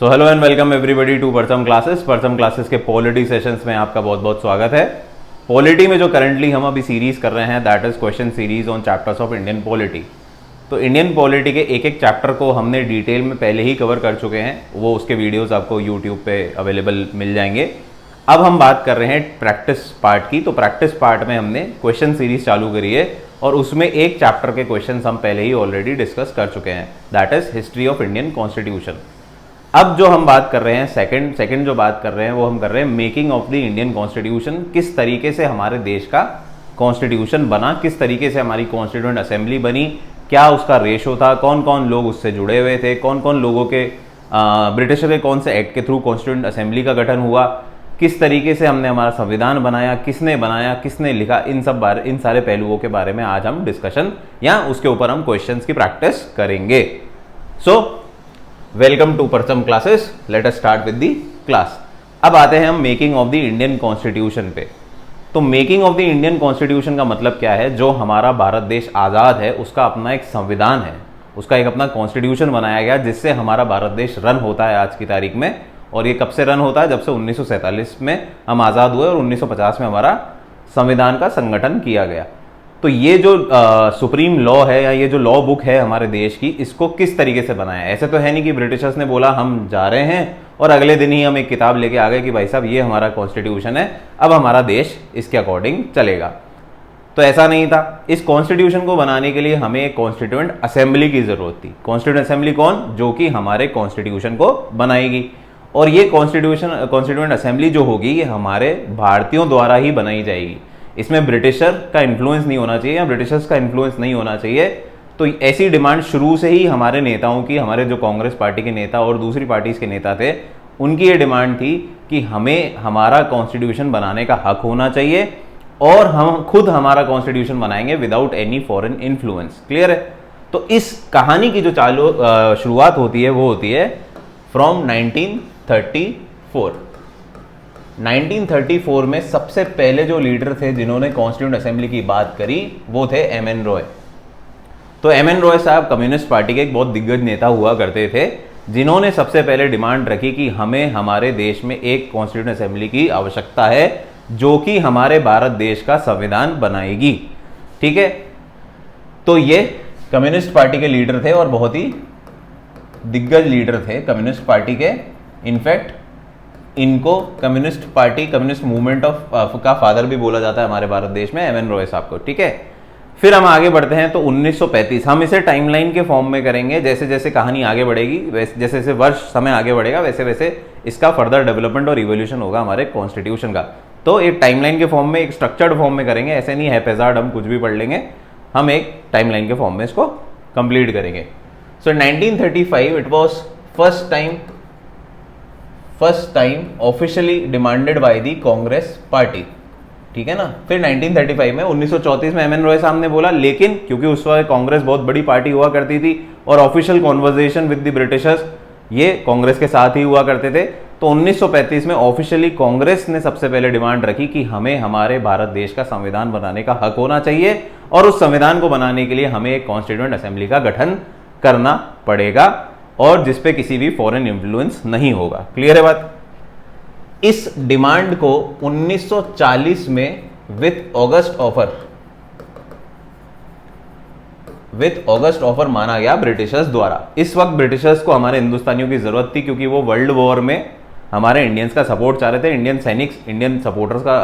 So hello and welcome everybody to Parcham classes. Parcham classes के polity sessions में आपका बहुत बहुत स्वागत है। पॉलिटी में जो करंटली हम अभी सीरीज कर रहे हैं that is question series on chapters of Indian polity. तो इंडियन पॉलिटी के एक एक चैप्टर को हमने डिटेल में पहले ही कवर कर चुके हैं, वो उसके वीडियोस आपको यूट्यूब पे अवेलेबल मिल जाएंगे। अब हम बात कर रहे हैं प्रैक्टिस पार्ट की। तो प्रैक्टिस पार्ट में हमने क्वेश्चन सीरीज चालू करी है और उसमें एक चैप्टर के क्वेश्चन हम पहले ही ऑलरेडी डिस्कस कर चुके हैं, that is history of Indian constitution. अब जो हम बात कर रहे हैं सेकंड जो बात कर रहे हैं वो हम कर रहे हैं making of the Indian constitution. किस तरीके से हमारे देश का कॉन्स्टिट्यूशन बना, किस तरीके से हमारी कॉन्स्टिट्यूएंट असेंबली बनी, क्या उसका रेशो था, कौन कौन लोग उससे जुड़े हुए थे, कौन कौन लोगों के ब्रिटिशर के कौन से एक्ट के थ्रू कॉन्स्टिट्यूएंट असेंबली का गठन हुआ, किस तरीके से हमने हमारा संविधान बनाया, किसने लिखा, इन सारे पहलुओं के बारे में आज हम डिस्कशन या उसके ऊपर हम क्वेश्चंस की प्रैक्टिस करेंगे। So welcome to Parcham classes, let us start with the class. अब आते हैं हम making of the Indian constitution पे। तो making of the Indian constitution का मतलब क्या है? जो हमारा भारत देश आज़ाद है उसका अपना एक संविधान है, उसका एक अपना कॉन्स्टिट्यूशन बनाया गया जिससे हमारा भारत देश रन होता है आज की तारीख में। और ये कब से रन होता है? जब से 1947 में हम आज़ाद हुए और 1950 में हमारा संविधान का संगठन किया गया। तो ये जो सुप्रीम लॉ है या ये जो लॉ बुक है हमारे देश की, इसको किस तरीके से बनाया? ऐसे तो है नहीं कि ब्रिटिशर्स ने बोला हम जा रहे हैं और अगले दिन ही हम एक किताब लेके आ गए कि भाई साहब ये हमारा कॉन्स्टिट्यूशन है, अब हमारा देश इसके अकॉर्डिंग चलेगा। तो ऐसा नहीं था। इस कॉन्स्टिट्यूशन को बनाने के लिए हमें एक कॉन्स्टिट्यूएंट असेंबली की जरूरत थी। कॉन्स्टिट्यूएंट असेंबली कौन? जो कि हमारे कॉन्स्टिट्यूशन को बनाएगी। और ये कॉन्स्टिट्यूएंट असेंबली जो होगी ये हमारे भारतीयों द्वारा ही बनाई जाएगी। इसमें ब्रिटिशर का इन्फ्लुएंस नहीं होना चाहिए या ब्रिटिशर्स का इन्फ्लुएंस नहीं होना चाहिए। तो ऐसी डिमांड शुरू से ही हमारे नेताओं की, हमारे जो कांग्रेस पार्टी के नेता और दूसरी पार्टीज के नेता थे, उनकी ये डिमांड थी कि हमें हमारा कॉन्स्टिट्यूशन बनाने का हक होना चाहिए और हम खुद हमारा कॉन्स्टिट्यूशन बनाएंगे without any foreign influence. Clear है? तो इस कहानी की जो शुरुआत होती है वो होती है फ्रॉम 1934। 1934 में सबसे पहले जो लीडर थे जिन्होंने कॉन्स्टिट्यूएंट असेंबली की बात करी वो थे एम.एन. रॉय। तो एम.एन. रॉय साहब कम्युनिस्ट पार्टी के एक बहुत दिग्गज नेता हुआ करते थे, जिन्होंने सबसे पहले डिमांड रखी कि हमें हमारे देश में एक कॉन्स्टिट्यूएंट असेंबली की आवश्यकता है जो कि हमारे भारत देश का संविधान बनाएगी। ठीक है? तो ये कम्युनिस्ट पार्टी के लीडर थे और बहुत ही दिग्गज लीडर थे कम्युनिस्ट पार्टी के। इनफैक्ट इनको कम्युनिस्ट मूवमेंट का फादर भी बोला जाता है हमारे भारत देश में, एम.एन. रॉय साहब को। ठीक है? फिर हम आगे बढ़ते हैं तो 1935, हम इसे टाइमलाइन के फॉर्म में करेंगे। जैसे जैसे कहानी आगे बढ़ेगी, जैसे जैसे वर्ष समय आगे बढ़ेगा, वैसे वैसे इसका फर्दर डेवलपमेंट और इवोल्यूशन होगा हमारे कॉन्स्टिट्यूशन का। तो एक टाइमलाइन के फॉर्म में, एक स्ट्रक्चर्ड फॉर्म में करेंगे। ऐसे नहीं है हैप्पैज़ार्ड हम कुछ भी पढ़ लेंगे, हम एक टाइमलाइन के फॉर्म में इसको कंप्लीट करेंगे। सो 1935 it was first time officially demanded by the Congress party. ठीक है ना? फिर 1935 में 1934 में एम.एन. रॉय साहब ने बोला, लेकिन क्योंकि उस वक्त कांग्रेस बहुत बड़ी पार्टी हुआ करती थी और official conversation with the Britishers ये कांग्रेस के साथ ही हुआ करते थे, तो 1935 में ऑफिशियली कांग्रेस ने सबसे पहले डिमांड रखी कि हमें हमारे भारत देश का संविधान बनाने का हक होना चाहिए और उस संविधान को बनाने के लिए हमें एक कॉन्स्टिट्यूएंट असेंबली का गठन करना पड़ेगा और जिसपे किसी भी फॉरेन इन्फ्लुएंस नहीं होगा। क्लियर है बात? इस डिमांड को 1940 में विथ ऑगस्ट ऑफर माना गया ब्रिटिशर्स द्वारा। इस वक्त ब्रिटिशर्स को हमारे हिंदुस्तानियों की जरूरत थी क्योंकि वो वर्ल्ड वॉर में हमारे इंडियंस का सपोर्ट चाह रहे थे, इंडियन सैनिक, इंडियन सपोर्टर्स का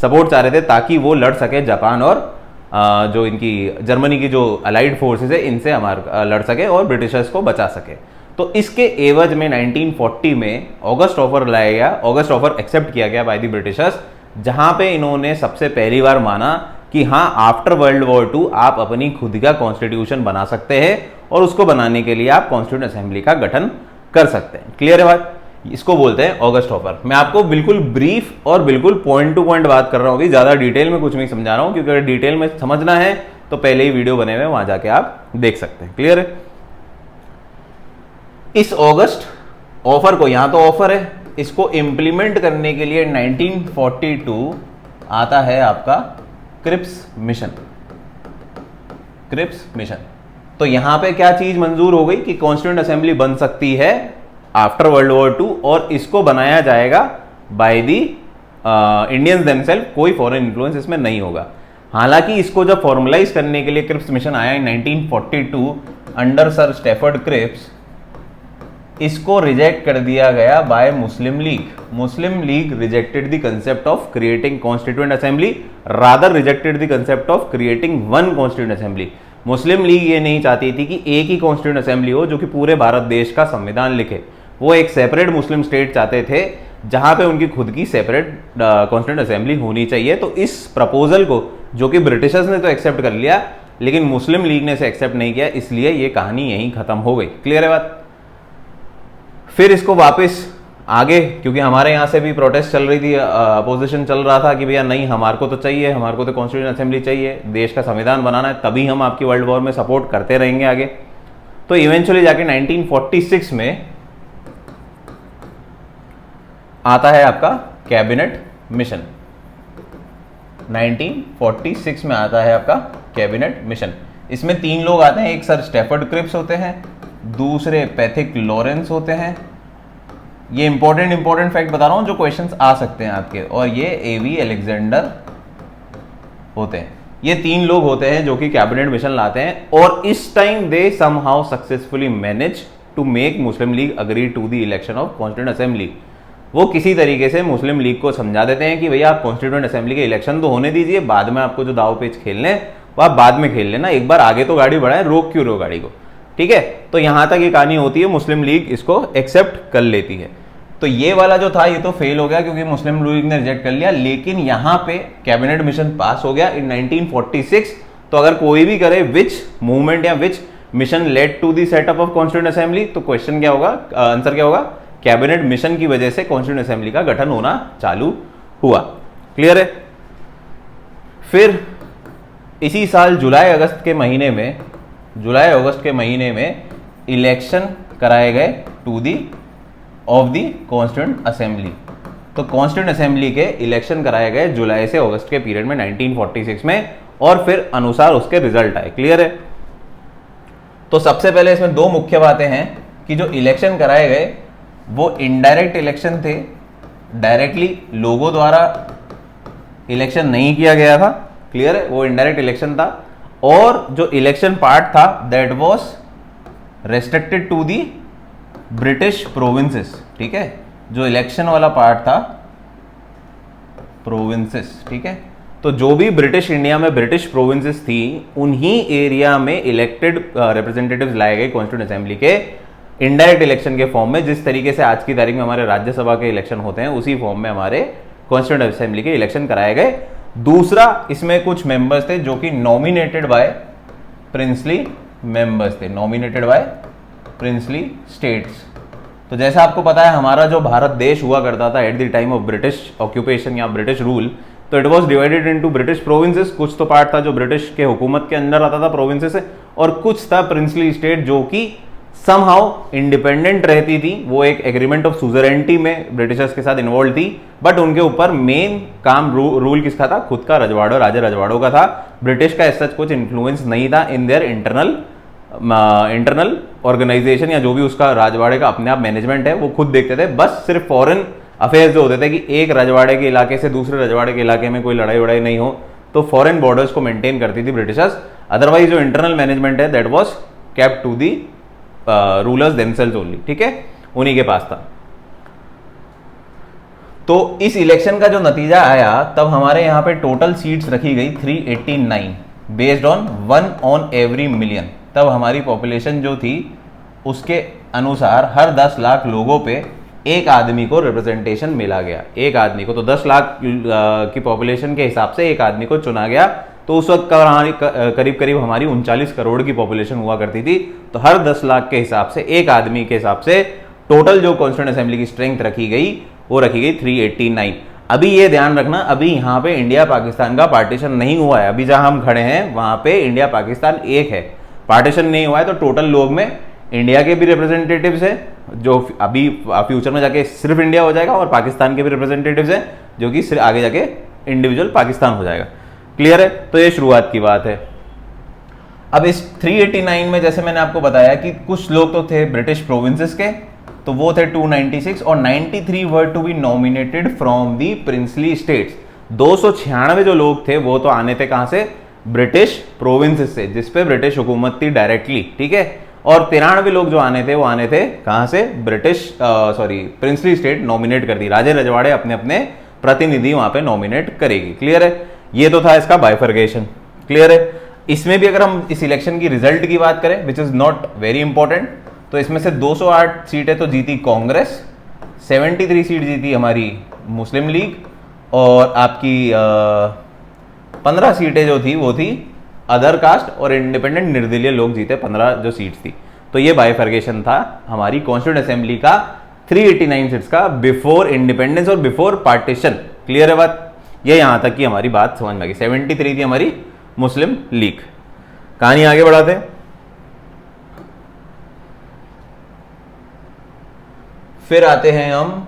सपोर्ट चाह रहे थे ताकि वो लड़ सके जापान और जो इनकी जर्मनी की जो अलाइड फोर्सेस है इनसे हमारा लड़ सके और ब्रिटिशर्स को बचा सके। तो इसके एवज में 1940 में ऑगस्ट ऑफर लाया गया, ऑगस्ट ऑफर एक्सेप्ट किया गया बाय द ब्रिटिशर्स, जहां पे इन्होंने सबसे पहली बार माना कि हाँ आफ्टर वर्ल्ड वॉर 2 आप अपनी खुद का कॉन्स्टिट्यूशन बना सकते हैं और उसको बनाने के लिए आप कॉन्स्टिट्यूएंट असेंबली का गठन कर सकते हैं। क्लियर है बात? इसको बोलते हैं ऑगस्ट ऑफर। मैं आपको बिल्कुल ब्रीफ और बिल्कुल पॉइंट टू पॉइंट बात कर रहा हूँ, ज्यादा डिटेल में कुछ नहीं समझा रहा हूं, क्योंकि अगर डिटेल में समझना है तो पहले ही वीडियो बने हुए वहां जाके आप देख सकते हैं। क्लियर है? इस ऑगस्ट ऑफर को, यहां तो ऑफर है, इसको इंप्लीमेंट करने के लिए 1942 आता है आपका क्रिप्स मिशन। तो यहां पे क्या चीज मंजूर हो गई कि कॉन्स्टिट्यूएंट असेंबली बन सकती है आफ्टर वर्ल्ड वॉर 2 और इसको बनाया जाएगा बाय दी इंडियंस देमसेल्फ, कोई फॉरेन इन्फ्लुएंस इसमें नहीं होगा। हालांकि इसको जब फॉर्मलाइज करने के लिए क्रिप्स मिशन आया इन 1942 अंडर सर स्टैफर्ड क्रिप्स, इसको रिजेक्ट कर दिया गया bye Muslim league. Muslim league rejected the concept of creating constituent assembly, rather rejected the concept of creating one constituent assembly. Muslim league ये नहीं चाहती थी कि एक ही कॉन्स्टिट्यूएंट असेंबली हो जो कि पूरे भारत देश का संविधान लिखे। वो एक सेपरेट मुस्लिम स्टेट चाहते थे जहां पे उनकी खुद की सेपरेट कॉन्स्टिट्यूएंट असेंबली होनी चाहिए। तो इस प्रपोजल को, जो कि ब्रिटिशर्स ने तो एक्सेप्ट कर लिया लेकिन मुस्लिम लीग ने इसे एक्सेप्ट नहीं किया, इसलिए ये कहानी यहीं खत्म हो गई। क्लियर है बात? फिर इसको वापस आगे, क्योंकि हमारे यहाँ से भी प्रोटेस्ट चल रही थी, अपोजिशन चल रहा था कि भैया नहीं, हमारे को तो चाहिए, हमारे को तो कॉन्स्टिट्यूएंट असेंबली चाहिए, देश का संविधान बनाना है, तभी हम आपकी वर्ल्ड वॉर में सपोर्ट करते रहेंगे आगे। तो इवेंचुअली जाके 1946 में आता है आपका कैबिनेट मिशन। 1946 में आता है आपका कैबिनेट मिशन। इसमें 3 लोग आते हैं, एक सर स्टैफर्ड क्रिप्स होते हैं, दूसरे पैथिक लॉरेंस होते हैं। ये इंपॉर्टेंट फैक्ट बता रहा हूं जो क्वेश्चंस आ सकते हैं आपके, और ये एवी अलेक्जेंडर होते हैं। ये 3 लोग होते हैं जो कि कैबिनेट मिशन लाते हैं, और इस time they somehow successfully manage to make Muslim League agree to the election of constituent assembly. वो किसी तरीके से मुस्लिम लीग को समझा देते हैं कि भैया आप कॉन्स्टिट्यूएंट असेंबली के इलेक्शन तो होने दीजिए, बाद में आपको जो दाव पेच खेलने हैं वो आप बाद में खेल लेना, एक बार आगे तो गाड़ी बढ़ाए, रोक क्यों रहे हो गाड़ी को। ठीक है, तो यहां तक ये कहानी होती है, मुस्लिम लीग इसको एक्सेप्ट कर लेती है। तो ये वाला जो था ये तो फेल हो गया क्योंकि मुस्लिम लीग ने रिजेक्ट कर लिया, लेकिन यहां पे कैबिनेट मिशन पास हो गया इन 1946। तो अगर कोई भी करे विच मूवमेंट या which mission led to the setup of constituent assembly, तो क्वेश्चन क्या होगा, आंसर क्या होगा, कैबिनेट मिशन की वजह से कॉन्स्टिट्यूएंट असेंबली का गठन होना चालू हुआ। क्लियर है? फिर इसी साल जुलाई अगस्त के महीने में इलेक्शन कराए गए to the of the constituent assembly. तो कॉन्स्टिट्यूएंट असेंबली के इलेक्शन कराए गए जुलाई से अगस्त के पीरियड में 1946 में, और फिर अनुसार उसके रिजल्ट आए। क्लियर है? तो सबसे पहले इसमें 2 मुख्य बातें हैं कि जो इलेक्शन कराए गए वो इनडायरेक्ट इलेक्शन थे, डायरेक्टली लोगों द्वारा इलेक्शन नहीं किया गया था। क्लियर है? वो इनडायरेक्ट इलेक्शन था, और जो इलेक्शन पार्ट था that was restricted to the British provinces. ठीक है, जो इलेक्शन वाला पार्ट था प्रोविंसेस। ठीक है, तो जो भी ब्रिटिश इंडिया में ब्रिटिश प्रोविंसेस थी उन्हीं एरिया में इलेक्टेड रिप्रेजेंटेटिव्स लाए गए कॉन्स्टिट्यूएंट असेंबली के इनडायरेक्ट इलेक्शन के फॉर्म में। जिस तरीके से आज की तारीख में हमारे राज्यसभा के इलेक्शन होते हैं उसी फॉर्म में हमारे कॉन्स्टिट्यूएंट असेंबली के इलेक्शन कराए गए। दूसरा, इसमें कुछ मेंबर्स थे जो कि नॉमिनेटेड बाय प्रिंसली मेंबर्स थे, नॉमिनेटेड बाय प्रिंसली स्टेट्स। तो जैसा आपको पता है हमारा जो भारत देश हुआ करता था at the time of British occupation या ब्रिटिश रूल, तो it was divided into British provinces. कुछ तो पार्ट था जो ब्रिटिश के हुकूमत के अंदर आता था प्रोविंसेस से, और कुछ था प्रिंसली स्टेट जो कि समहाउ इंडिपेंडेंट रहती थी। वो एक एग्रीमेंट ऑफ सुजरेनिटी में ब्रिटिशर्स के साथ इन्वॉल्व थी, बट उनके ऊपर मेन काम रूल किसका था, खुद का रजवाड़ों, राजा रजवाड़ों का था। ब्रिटिश का ऐसा कुछ इन्फ्लुएंस नहीं था इन देयर इंटरनल ऑर्गेनाइजेशन, या जो भी उसका राजवाड़े का अपने आप मैनेजमेंट है वो खुद देखते थे। बस सिर्फ फॉरेन अफेयर्स जो होते थे कि एक रजवाड़े के इलाके से दूसरे रजवाड़े के इलाके में कोई लड़ाई वड़ाई नहीं हो, तो फॉरेन बॉर्डर्स को मेंटेन करती थी ब्रिटिशर्स। अदरवाइज जो इंटरनल मैनेजमेंट है that was kept to the rulers themselves only. ठीक है, उन्हीं के पास था। तो इस इलेक्शन का जो नतीजा आया तब हमारे यहां पे टोटल सीट्स रखी गई 389 based on 1 on every million. तब हमारी पॉपुलेशन जो थी उसके अनुसार हर 10 लाख लोगों पे एक आदमी को रिप्रेजेंटेशन मिला गया, एक आदमी को। तो 10 लाख की पॉपुलेशन के हिसाब से एक आदमी को चुना गया। तो उस वक्त करीब करीब हमारी 39 करोड़ की पॉपुलेशन हुआ करती थी। तो हर 10 लाख के हिसाब से एक आदमी के हिसाब से टोटल जो कॉन्स्टिट्यूएंट असेंबली की स्ट्रेंथ रखी गई वो रखी गई 389। अभी ये ध्यान रखना, अभी यहाँ पे इंडिया पाकिस्तान का पार्टीशन नहीं हुआ है। अभी जहां हम खड़े हैं वहां पे इंडिया पाकिस्तान एक है, पार्टीशन नहीं हुआ है। तो टोटल लोग में इंडिया के भी रिप्रेजेंटेटिव्स हैं जो अभी फ्यूचर में जाके सिर्फ इंडिया हो जाएगा, और पाकिस्तान के भी रिप्रेजेंटेटिव्स हैं जो कि सिर्फ आगे जाके इंडिविजुअल पाकिस्तान हो जाएगा। क्लियर है? तो ये शुरुआत की बात है। अब इस 389 में जैसे मैंने आपको बताया कि कुछ लोग तो थे ब्रिटिश प्रोविंसेस के, तो तो वो थे 296 और 93 were to be nominated from the princely states. 296 जो लोग थे वो तो आने थे कहां से, ब्रिटिश प्रोविंसेस से, जिसपे ब्रिटिश हुकूमत थी डायरेक्टली, ठीक है। और 93 लोग जो आने थे वो आने थे कहां से, प्रिंसली स्टेट नॉमिनेट कर दी, राजे रजवाड़े अपने अपने प्रतिनिधि वहां पे नॉमिनेट करेगी। क्लियर है, ये तो था इसका बाइफर्केशन। क्लियर है, इसमें भी अगर हम इस इलेक्शन की रिजल्ट की बात करें which is not very important, तो इसमें से 208 सीटें तो जीती कांग्रेस, 73 सीट जीती हमारी मुस्लिम लीग, और आपकी 15 सीटें जो थी वो थी अदर कास्ट और इंडिपेंडेंट निर्दलीय लोग जीते 15 जो सीट्स थी। तो ये बाइफर्केशन था हमारी कॉन्स्टिट्यूंट असेंबली का 389 सीट्स का बिफोर इंडिपेंडेंस और बिफोर पार्टीशन। क्लियर है बात, ये यहां तक की हमारी बात समझ में आ गई। 73 थी हमारी मुस्लिम लीग। कहानी आगे बढ़ाते हैं, फिर आते हैं हम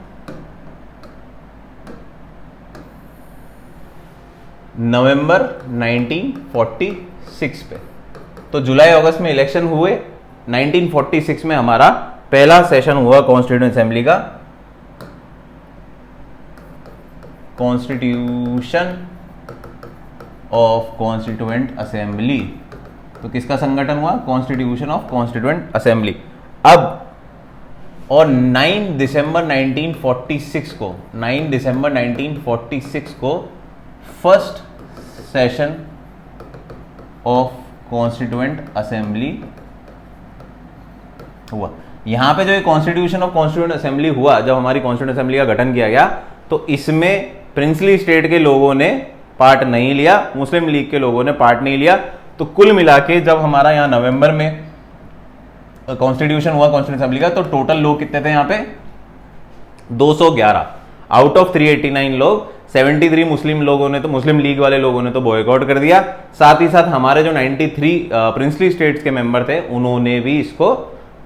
नवंबर 1946 पे। तो जुलाई अगस्त में इलेक्शन हुए, 1946 में हमारा पहला सेशन हुआ कॉन्स्टिट्यूएंट असेंबली का, कॉन्स्टिट्यूशन ऑफ कॉन्स्टिट्यूएंट असेंबली। तो किसका संगठन हुआ, कॉन्स्टिट्यूशन ऑफ कॉन्स्टिट्यूएंट असेंबली। अब और 9 दिसंबर 1946 को, 9 दिसंबर 1946 को first session of constituent assembly हुआ। यहां पे जो कॉन्स्टिट्यूशन ऑफ कॉन्स्टिट्यूएंट असेंबली हुआ, जब हमारी कॉन्स्टिट्यूएंट असेंबली का गठन किया गया, तो इसमें प्रिंसली स्टेट के लोगों ने पार्ट नहीं लिया, मुस्लिम लीग के लोगों ने पार्ट नहीं लिया। तो कुल मिला के जब हमारा यहां नवंबर में कॉन्स्टिट्यूशन हुआ कॉन्स्टिट्यूएंट असेंबली का, तो टोटल लोग कितने थे यहां पे, 211 आउट ऑफ 389 लोग। 73 मुस्लिम लोगों ने, तो मुस्लिम लीग वाले लोगों ने तो बॉयकॉट कर दिया, साथ ही साथ हमारे जो 93 प्रिंसली स्टेट्स के मेंबर थे उन्होंने भी इसको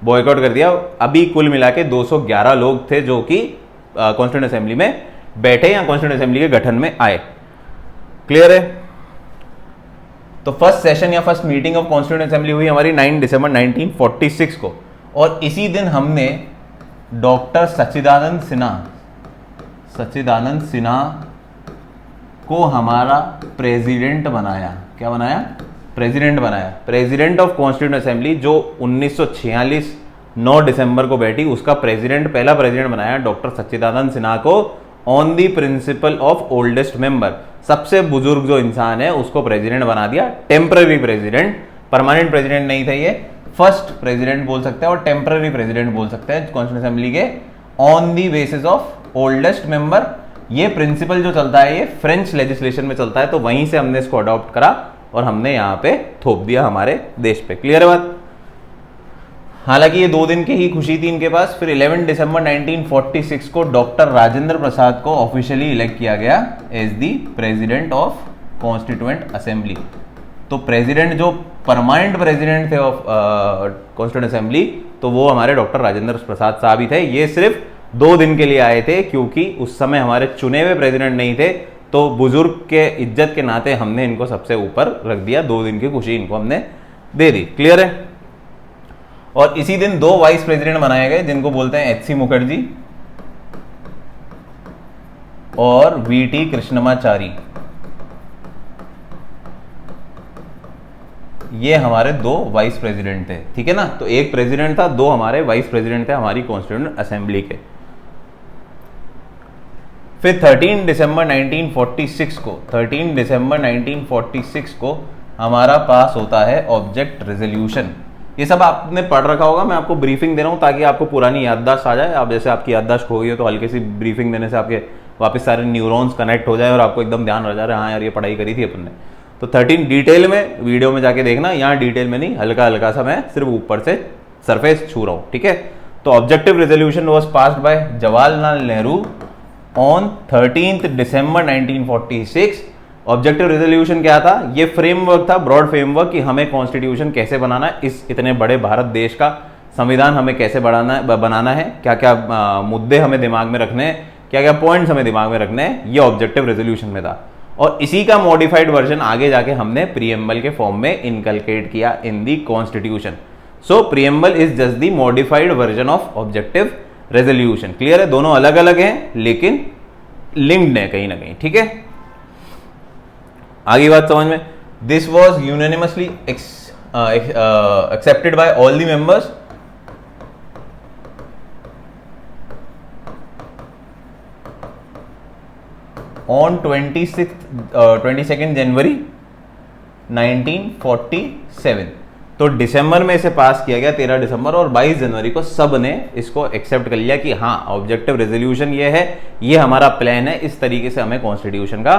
बॉयकॉट कर दिया। अभी कुल मिला के 211 लोग थे जो कि कॉन्स्टिट्यूएंट असेंबली में बैठे या कॉन्स्टिट्यूएंट असेंबली के गठन में आए। क्लियर है, तो फर्स्ट सेशन या first meeting of constituent assembly हुई हमारी 9 दिसंबर 1946 को, और इसी दिन हमने डॉक्टर सच्चिदानंद सिन्हा को हमारा प्रेसिडेंट बनाया। क्या बनाया, प्रेसिडेंट बनाया, प्रेसिडेंट ऑफ कॉन्स्टिट्यूएंट असेंबली, जो 1946 9 दिसंबर को बैठी, उसका प्रेसिडेंट, पहला प्रेसिडेंट बनाया डॉक्टर सच्चिदानंद सिन्हा को, on the principle of oldest member. सबसे बुजुर्ग जो इंसान है उसको प्रेसिडेंट बना दिया, टेम्पररी प्रेसिडेंट, परमानेंट प्रेसिडेंट नहीं था ये, फर्स्ट प्रेसिडेंट बोल सकते हैं और टेम्पररी प्रेसिडेंट बोल सकते हैं कॉन्स्टिट्यूएंट असेंबली के, on the basis of oldest member. ये प्रिंसिपल जो चलता है ये फ्रेंच लेजिस्लेशन में चलता है, तो वहीं से हमने इसको अडॉप्ट करा और हमने यहां पे थोप दिया हमारे देश पे। क्लियर है बात, हालांकि ये 2 दिन की ही खुशी थी इनके पास। फिर 11 दिसंबर 1946 को डॉक्टर राजेंद्र प्रसाद को ऑफिशियली इलेक्ट किया गया as the president of constituent assembly. तो प्रेसिडेंट जो परमानेंट प्रेसिडेंट थे ऑफ कॉन्स्टिट्यूएंट असेंबली, तो वो हमारे डॉक्टर राजेंद्र प्रसाद साहब ही थे। ये सिर्फ 2 दिन के लिए आए थे, क्योंकि उस समय हमारे चुने हुए प्रेसिडेंट नहीं थे, तो बुजुर्ग के इज्जत के नाते हमने इनको सबसे ऊपर रख दिया, 2 दिन की खुशी इनको हमने दे दी। क्लियर है, और इसी दिन 2 वाइस प्रेसिडेंट बनाए गए, जिनको बोलते हैं एच.सी. मुखर्जी और वी.टी. कृष्णमाचारी। ये हमारे 2 वाइस प्रेसिडेंट थे, ठीक है ना। तो एक प्रेसिडेंट था, 2 हमारे वाइस प्रेसिडेंट थे हमारी कॉन्स्टिट्यूएंट असेंबली के। फिर 13 दिसंबर 1946 को, 13 दिसंबर 1946 को हमारा पास होता है ऑब्जेक्ट रेजोल्यूशन। ये सब आपने पढ़ रखा होगा, मैं आपको ब्रीफिंग दे रहा हूं ताकि आपको पुरानी याददाश्त आ जाए। आप जैसे आपकी याददाश्त खो गई हो, तो हल्की सी ब्रीफिंग देने से आपके वापस सारे न्यूरॉन्स कनेक्ट हो जाए और आपको एकदम ध्यान रह जा रहा है, हाँ यार ये पढ़ाई करी थी अपन ने। तो 13 डिटेल में वीडियो में जाके देखना, यहाँ डिटेल में नहीं, हल्का हल्का सा मैं सिर्फ ऊपर से सरफेस छू रहा हूँ, ठीक है। तो objective resolution was passed by Jawaharlal Nehru on 13 December 1946। Objective resolution क्या था, ये फ्रेमवर्क था, ब्रॉड फ्रेमवर्क, कि हमें कॉन्स्टिट्यूशन कैसे बनाना है, इस इतने बड़े भारत देश का संविधान हमें कैसे बनाना है, क्या क्या मुद्दे हमें दिमाग में रखने हैं, क्या क्या पॉइंट्स हमें दिमाग में रखने हैं, ये ऑब्जेक्टिव रेजोल्यूशन में था। और इसी का मॉडिफाइड वर्जन आगे जाके हमने प्रीएम्बल के फॉर्म में इनकलकेट किया in the constitution. So preamble is just the modified version of objective resolution. Clear है, दोनों अलग अलग हैं लेकिन लिंक्ड है कहीं ना कहीं। ठीक है, आगे बात समझ में। This was unanimously accepted by all the members on 22nd जनवरी 1947। तो दिसंबर में इसे पास किया गया 13 दिसंबर, और 22 जनवरी को सब ने इसको एक्सेप्ट कर लिया कि हाँ ऑब्जेक्टिव रेजोल्यूशन ये है, ये हमारा प्लान है, इस तरीके से हमें कॉन्स्टिट्यूशन का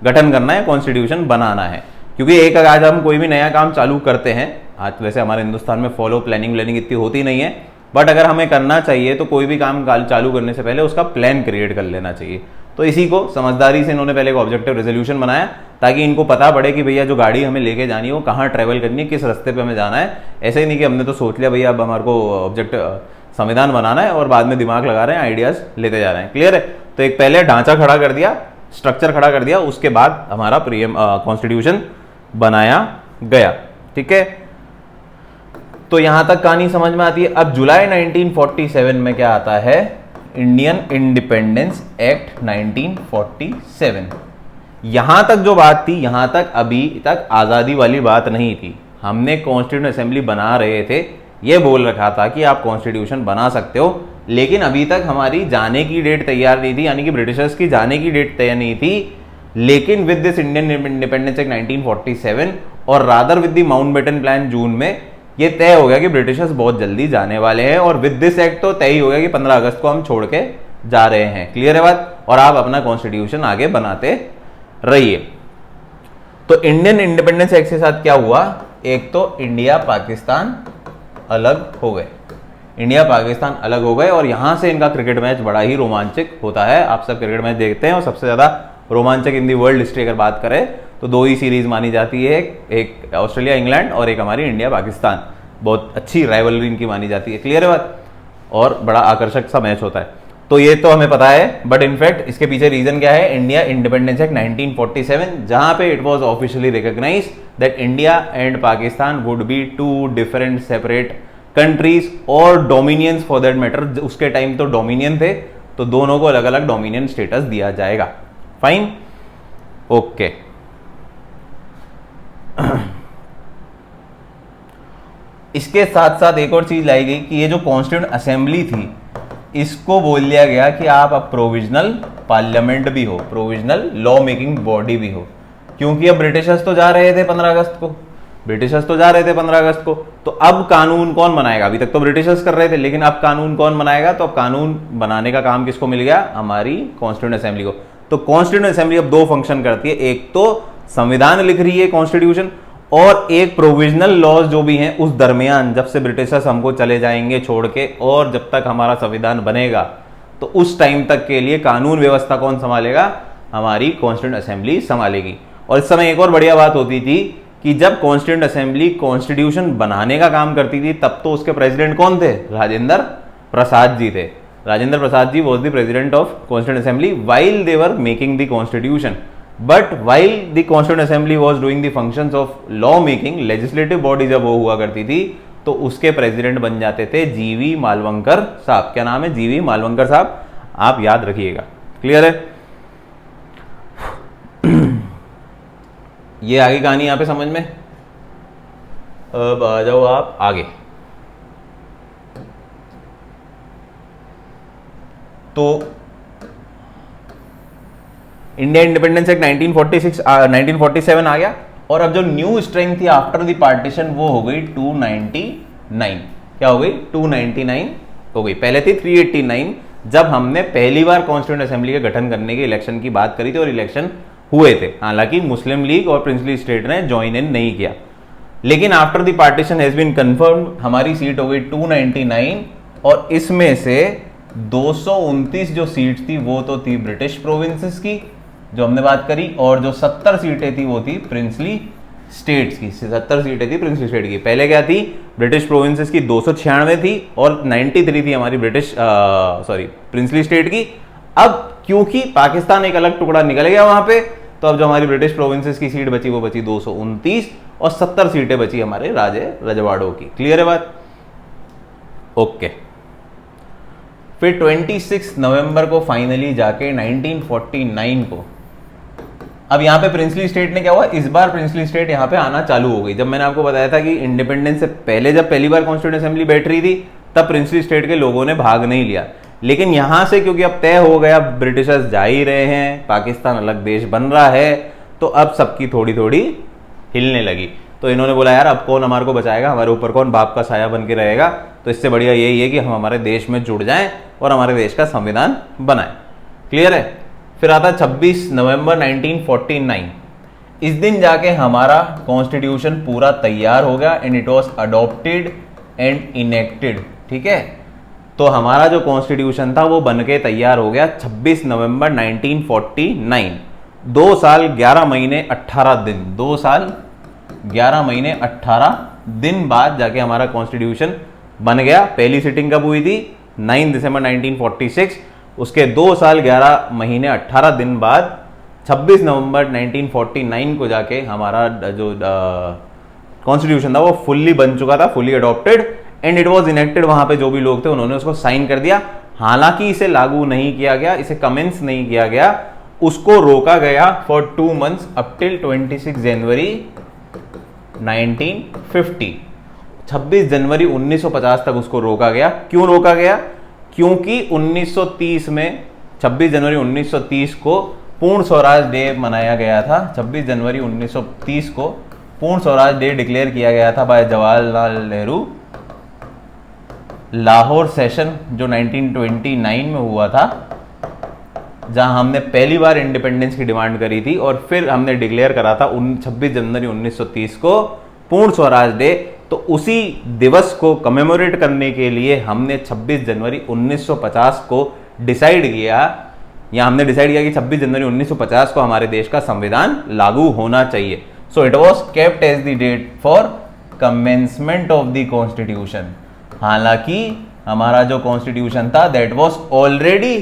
गठन करना है, कॉन्स्टिट्यूशन बनाना है। क्योंकि एक आज हम कोई भी नया काम चालू करते हैं, आज वैसे हमारे हिंदुस्तान में फॉलो प्लानिंग इतनी होती नहीं है, बट अगर हमें करना चाहिए तो कोई भी काम चालू करने से पहले उसका प्लान क्रिएट कर लेना चाहिए। तो इसी को समझदारी से इन्होंने पहले एक ऑब्जेक्टिव रेजोल्यूशन बनाया ताकि इनको पता पड़े कि भैया जो गाड़ी हमें लेके जानी है वो कहाँ ट्रेवल करनी है, किस रास्ते पे हमें जाना है। ऐसे ही नहीं कि हमने तो सोच लिया भैया अब हमारे को ऑब्जेक्टिव संविधान बनाना है और बाद में दिमाग लगा रहे हैं, आइडियाज लेते जा रहे हैं। क्लियर है, तो एक पहले ढांचा खड़ा कर दिया, स्ट्रक्चर खड़ा कर दिया, उसके बाद हमारा कॉन्स्टिट्यूशन बनाया गया। ठीक है, तो यहां तक कहानी समझ में आती है। अब जुलाई 1947 में क्या आता है, इंडियन इंडिपेंडेंस एक्ट 1947। यहां तक जो बात थी, यहां तक अभी तक आजादी वाली बात नहीं थी। हमने कॉन्स्टिट्यूशन असेंबली बना रहे थे, ये बोल रखा था कि आप कॉन्स्टिट्यूशन बना सकते हो, लेकिन अभी तक हमारी जाने की डेट तैयार नहीं थी, यानी कि ब्रिटिशर्स की जाने की डेट तय नहीं थी। लेकिन with this Indian independence act 1947 और rather with the Mountbatten plan June में ये तय हो गया कि ब्रिटिशर्स बहुत जल्दी जाने वाले हैं, और विद दिस एक्ट तो तय ही हो गया कि 15 अगस्त को हम छोड़ के जा रहे हैं। क्लियर है बात, और आप अपना कॉन्स्टिट्यूशन आगे बनाते रहिए। तो इंडियन इंडिपेंडेंस एक्ट के साथ क्या हुआ, एक तो इंडिया पाकिस्तान अलग हो गए, इंडिया पाकिस्तान अलग हो गए, और यहां से इनका क्रिकेट मैच बड़ा ही रोमांचक होता है। आप सब क्रिकेट मैच देखते हैं, और सबसे ज्यादा रोमांचक इन दी वर्ल्ड हिस्ट्री अगर बात करें तो दो ही सीरीज मानी जाती है, एक ऑस्ट्रेलिया इंग्लैंड और एक हमारी इंडिया पाकिस्तान। बहुत अच्छी राइवलरी इनकी मानी जाती है। क्लियर है बात, और बड़ा आकर्षक सा मैच होता है। तो ये तो हमें पता है, बट इनफैक्ट इसके पीछे रीजन क्या है, इंडिया इंडिपेंडेंस एक्ट 1947, जहां पे it was officially recognised that India and Pakistan would be two different separate countries और डोमिनियंस फॉर दैट मैटर। उसके टाइम तो डोमिनियन थे, तो दोनों को अलग अलग डोमिनियन स्टेटस दिया जाएगा। Fine, okay. इसके साथ साथ एक और चीज लाई गई कि ये जो कॉन्स्टिट्यूएंट असेंबली थी, इसको बोल दिया गया कि आप अब प्रोविजनल पार्लियामेंट भी हो, प्रोविजनल लॉ मेकिंग बॉडी भी हो। क्योंकि अब ब्रिटिशर्स तो जा रहे थे 15 अगस्त को, ब्रिटिशर्स तो जा रहे थे 15 अगस्त को, तो अब कानून कौन बनाएगा। अभी तक तो ब्रिटिशर्स कर रहे थे, लेकिन अब कानून कौन बनाएगा, तो अब कानून बनाने का काम किसको मिल गया, हमारी कॉन्स्टिट्यूएंट असेंबली को। तो कॉन्स्टिट्यूएंट असेंबली अब दो फंक्शन करती है, एक तो संविधान लिख रही है कॉन्स्टिट्यूशन, और एक प्रोविजनल लॉज जो भी हैं उस दरमियान, जब से ब्रिटिशर्स हमको चले जाएंगे छोड़ के और जब तक हमारा संविधान बनेगा, तो उस टाइम तक के लिए कानून व्यवस्था कौन संभालेगा, हमारी कॉन्स्टिट्यूएंट असेंबली संभालेगी। और इस समय एक और बढ़िया बात होती थी कि जब कॉन्स्टिट्यूएंट असेंबली कॉन्स्टिट्यूशन बनाने का काम करती थी, तब तो उसके प्रेसिडेंट कौन थे, राजेंद्र प्रसाद जी थे। Rajendra Prasad ji was the president of constituent assembly while they were making the constitution. But while the constituent assembly was doing the functions of law making, legislative body जब वो हुआ करती थी, तो उसके प्रेसिडेंट बन जाते थे जीवी मालवंकर साहब। क्या नाम है, जीवी मालवंकर साहब, आप याद रखिएगा। क्लियर है, ये आगे कहानी यहां पे समझ में। अब आ जाओ आप आगे। तो इंडिया इंडिपेंडेंस एक्ट 1947 आ गया, और अब जो न्यू स्ट्रेंथ थी आफ्टर द पार्टीशन वो हो गई 299। क्या हो गई, 299 हो गई। पहले थी 389, जब हमने पहली बार कॉन्स्टिट्यूएंट असेंबली के गठन करने के इलेक्शन की बात करी थी, और इलेक्शन हुए थे। हालांकि मुस्लिम लीग और प्रिंसली स्टेट ने ज्वाइन इन नहीं किया, लेकिन after the partition has been confirm, हमारी सीट हो गई 299, और इसमें से 229 जो सीट थी वो तो थी ब्रिटिश प्रोविंसेस की जो हमने बात करी, और जो 70 सीटें थी वो थी प्रिंसली स्टेट्स की। 70 सीटें थी प्रिंसली स्टेट की। पहले क्या थी, ब्रिटिश प्रोविंसेस की 296 थी और 93 थी हमारी प्रिंसली स्टेट की। अब क्योंकि पाकिस्तान एक अलग टुकड़ा निकल गया वहां पे, तो अब जो हमारी ब्रिटिश प्रोविंसेस की सीट बची वो बची 229, और 70 सीटें बची हमारे राजे रजवाड़ों की। क्लियर है बात, ओके। फिर 26 नवंबर को फाइनली जाके 1949 को, अब यहाँ पे प्रिंसली स्टेट ने क्या हुआ, इस बार प्रिंसली स्टेट यहाँ पे आना चालू हो गई। जब मैंने आपको बताया था कि इंडिपेंडेंस से पहले जब पहली बार कॉन्स्टिट्यूएंट असेंबली बैठ रही थी तब प्रिंसली स्टेट के लोगों ने भाग नहीं लिया, लेकिन यहां से क्योंकि अब तय हो गया, ब्रिटिशर्स जा ही रहे हैं, पाकिस्तान अलग देश बन रहा है, तो अब सबकी थोड़ी थोड़ी हिलने लगी। तो इन्होंने बोला यार अब कौन हमारे को बचाएगा, हमारे ऊपर कौन बाप का साया बन के रहेगा, तो इससे बढ़िया यही है कि हम हमारे देश में जुड़ जाएं और हमारे देश का संविधान बनाएं। क्लियर है। फिर आता 26 नवंबर 1949, इस दिन जाके हमारा कॉन्स्टिट्यूशन पूरा तैयार हो गया and it was adopted and enacted. ठीक है, तो हमारा जो कॉन्स्टिट्यूशन था वो बन के तैयार हो गया 26 नवंबर 1949। 2 साल 11 महीने 18 दिन, 2 साल 11 महीने 18 दिन बाद जाके हमारा कॉन्स्टिट्यूशन बन गया। पहली सिटिंग कब हुई थी, 9 दिसंबर 1946। उसके 2 साल 11 महीने 18 दिन बाद 26 नवंबर 1949 को जाके हमारा जो कॉन्स्टिट्यूशन था वो फुल्ली बन चुका था, fully adopted and it was enacted. वहां पे जो भी लोग थे उन्होंने उसको साइन कर दिया। हालांकि इसे लागू नहीं किया गया, इसे कमेंस नहीं किया गया, उसको रोका गया for 2 months up till 26 January 1950। 26 January 1950 तक उसको रोका गया। क्यों रोका गया, क्योंकि 1930 में 26 जनवरी 1930 को पूर्ण स्वराज डे मनाया गया था। 26 जनवरी 1930 को पूर्ण स्वराज डे डिक्लेयर किया गया था बाय जवाहरलाल नेहरू। लाहौर सेशन जो 1929 में हुआ था, जहां हमने पहली बार इंडिपेंडेंस की डिमांड करी थी और फिर हमने डिक्लेयर करा था 26 जनवरी 1930 को पूर्ण स्वराज डे। तो उसी दिवस को कमेमोरेट करने के लिए हमने 26 जनवरी 1950 को डिसाइड किया, या हमने डिसाइड किया कि 26 जनवरी 1950 को हमारे देश का संविधान लागू होना चाहिए। So it was kept as the date for commencement of the constitution. हालांकि हमारा जो कॉन्स्टिट्यूशन था that was already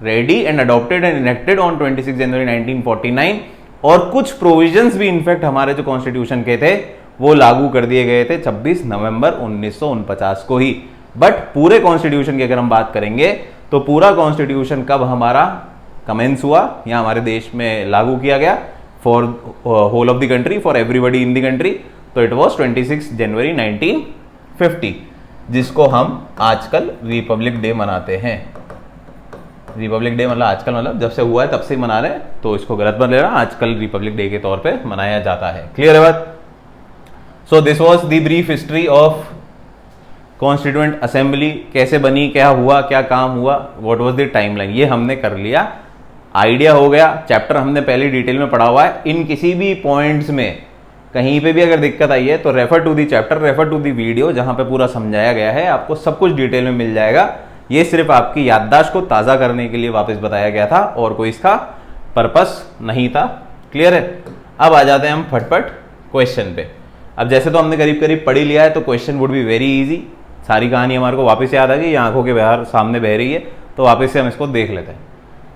ready and adopted and enacted on 26 January 1949, और कुछ प्रोविजंस भी इनफैक्ट हमारे जो कॉन्स्टिट्यूशन के थे वो लागू कर दिए गए थे 26 नवंबर 1949 को ही। बट पूरे कॉन्स्टिट्यूशन की अगर हम बात करेंगे तो पूरा कॉन्स्टिट्यूशन कब हमारा कमेंस हुआ या हमारे देश में लागू किया गया for whole of the country, for everybody in the country, तो इट वाज 26 जनवरी 1950, जिसको हम आजकल रिपब्लिक डे मनाते हैं। रिपब्लिक डे मतलब आजकल मतलब जब से हुआ है तब से मना रहे हैं, तो इसको गलत मत लेना, आजकल रिपब्लिक डे के तौर पे मनाया जाता है। क्लियर है बात। So this was the brief history of constituent assembly, कैसे बनी, क्या हुआ, क्या काम हुआ, व्हाट वाज द टाइमलाइन, ये हमने कर लिया, आइडिया हो गया। चैप्टर हमने पहले डिटेल में पढ़ा हुआ है। इन किसी भी पॉइंट्स में कहीं पे भी अगर दिक्कत आई है तो refer to the chapter, refer to the video, जहां पे पूरा समझाया गया है, आपको सब कुछ डिटेल में मिल जाएगा। ये सिर्फ आपकी याददाश्त को ताज़ा करने के लिए वापस बताया गया था और कोई इसका पर्पस नहीं था। क्लियर है। अब आ जाते हैं हम फटफट क्वेश्चन पे। अब जैसे तो हमने करीब करीब पढ़ ही लिया है, तो question would be very easy. सारी कहानी हमारे को वापस याद आ गई, आंखों के बाहर सामने बह रही है, तो वापस से हम इसको देख लेते हैं।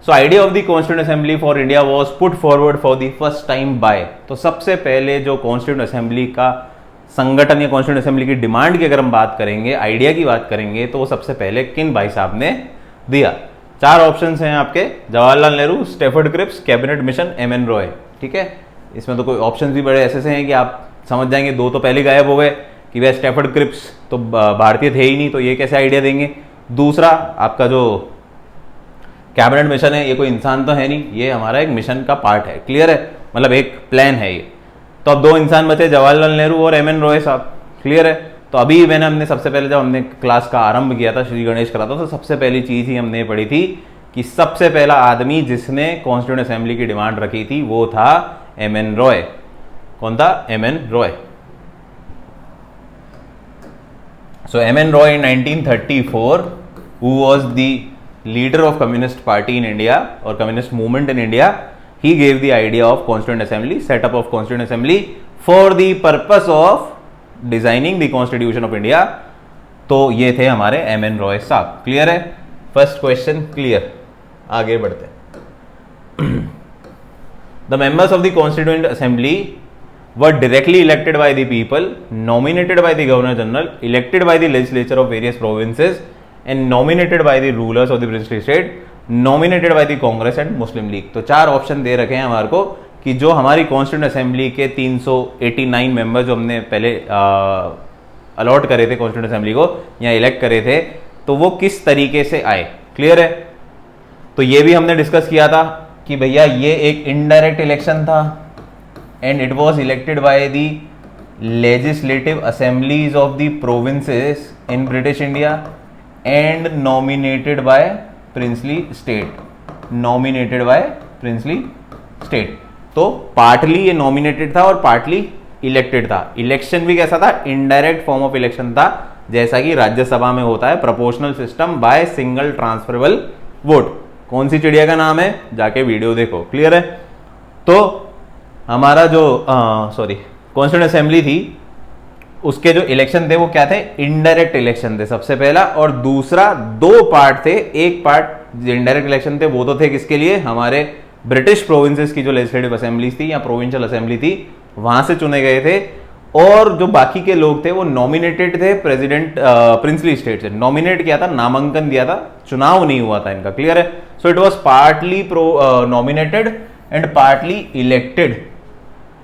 So idea of the constituent assembly for India was put forward for the first time by, तो सबसे पहले जो कॉन्स्टिट्यूएंट असेंबली का संगठन या कॉन्स्टिट्यूएंट असेंबली की डिमांड की अगर हम बात करेंगे, आइडिया की बात करेंगे, तो वो सबसे पहले किन भाई साहब ने दिया। 4 ऑप्शंस हैं आपके, Jawaharlal Nehru, Stafford Cripps, cabinet mission, M N Roy. ठीक है, इसमें तो कोई ऑप्शंस भी बड़े ऐसे से हैं कि आप समझ जाएंगे, 2 तो पहले गायब हो गए कि वह स्टैफर्ड क्रिप्स तो भारतीय थे ही नहीं, तो ये कैसे आइडिया देंगे। दूसरा आपका जो कैबिनेट मिशन है, ये कोई इंसान तो है नहीं, ये हमारा एक मिशन का पार्ट है। क्लियर है, मतलब एक प्लान है ये। तो अब 2 इंसान बचे, जवाहरलाल नेहरू और एम एन रॉय साहब। क्लियर है। तो अभी हमने सबसे पहले जब हमने क्लास का आरंभ किया था, श्री गणेश करा था, तो सबसे पहली चीज ही हमने पढ़ी थी कि सबसे पहला आदमी जिसने कॉन्स्टिट्यूएंट असेंबली की डिमांड रखी थी वो था एम एन रॉय। कौन था? M N Roy. So M N Roy in 1934 who was the leader of Communist Party in India or Communist movement in India, he gave the idea of Constituent Assembly, set up of Constituent Assembly for the purpose of designing the Constitution of India. तो ये थे हमारे M N Roy साहब। Clear है, first question clear. आगे बढ़ते हैं। The members of the Constituent Assembly were directly elected by the people, nominated by the Governor General, elected by the legislature of various provinces and nominated by the rulers of the princely state, nominated by the Congress and Muslim league. तो 4 option दे रखे हैं हमारे को कि जो हमारी constituent assembly के 389 member जो हमने पहले अलॉट करे थे कॉन्स्टिट्यूंट असेंबली को या इलेक्ट करे थे, तो वो किस तरीके से आए। क्लियर है? तो ये भी हमने डिस्कस किया था कि भैया ये एक इनडायरेक्ट इलेक्शन था and it was elected by the legislative assemblies of the provinces in British India and nominated bye princely state, nominated by princely state. तो पार्टली ये नॉमिनेटेड था और पार्टली इलेक्टेड था। इलेक्शन भी कैसा था? इनडायरेक्ट फॉर्म ऑफ इलेक्शन था, जैसा कि राज्यसभा में होता है, proportional system by single transferable vote. कौन सी चिड़िया का नाम है? जाके वीडियो देखो। क्लियर है? तो हमारा जो कॉन्स्टिट्यूएंट असेंबली थी उसके जो इलेक्शन थे वो क्या थे? इनडायरेक्ट इलेक्शन थे सबसे पहला, और दूसरा 2 पार्ट थे। एक पार्ट जो इनडायरेक्ट इलेक्शन थे वो तो थे किसके लिए? हमारे ब्रिटिश प्रोविंसेस की जो लेजिस्लेटिव असेंबलीज थी या प्रोविंशियल असेंबली थी वहां से चुने गए थे, और जो बाकी के लोग थे वो नॉमिनेटेड थे प्रेसिडेंट प्रिंसली स्टेट से। नॉमिनेट किया था, नामांकन दिया था, चुनाव नहीं हुआ था इनका। क्लियर है? So it was partly nominated and partly elected.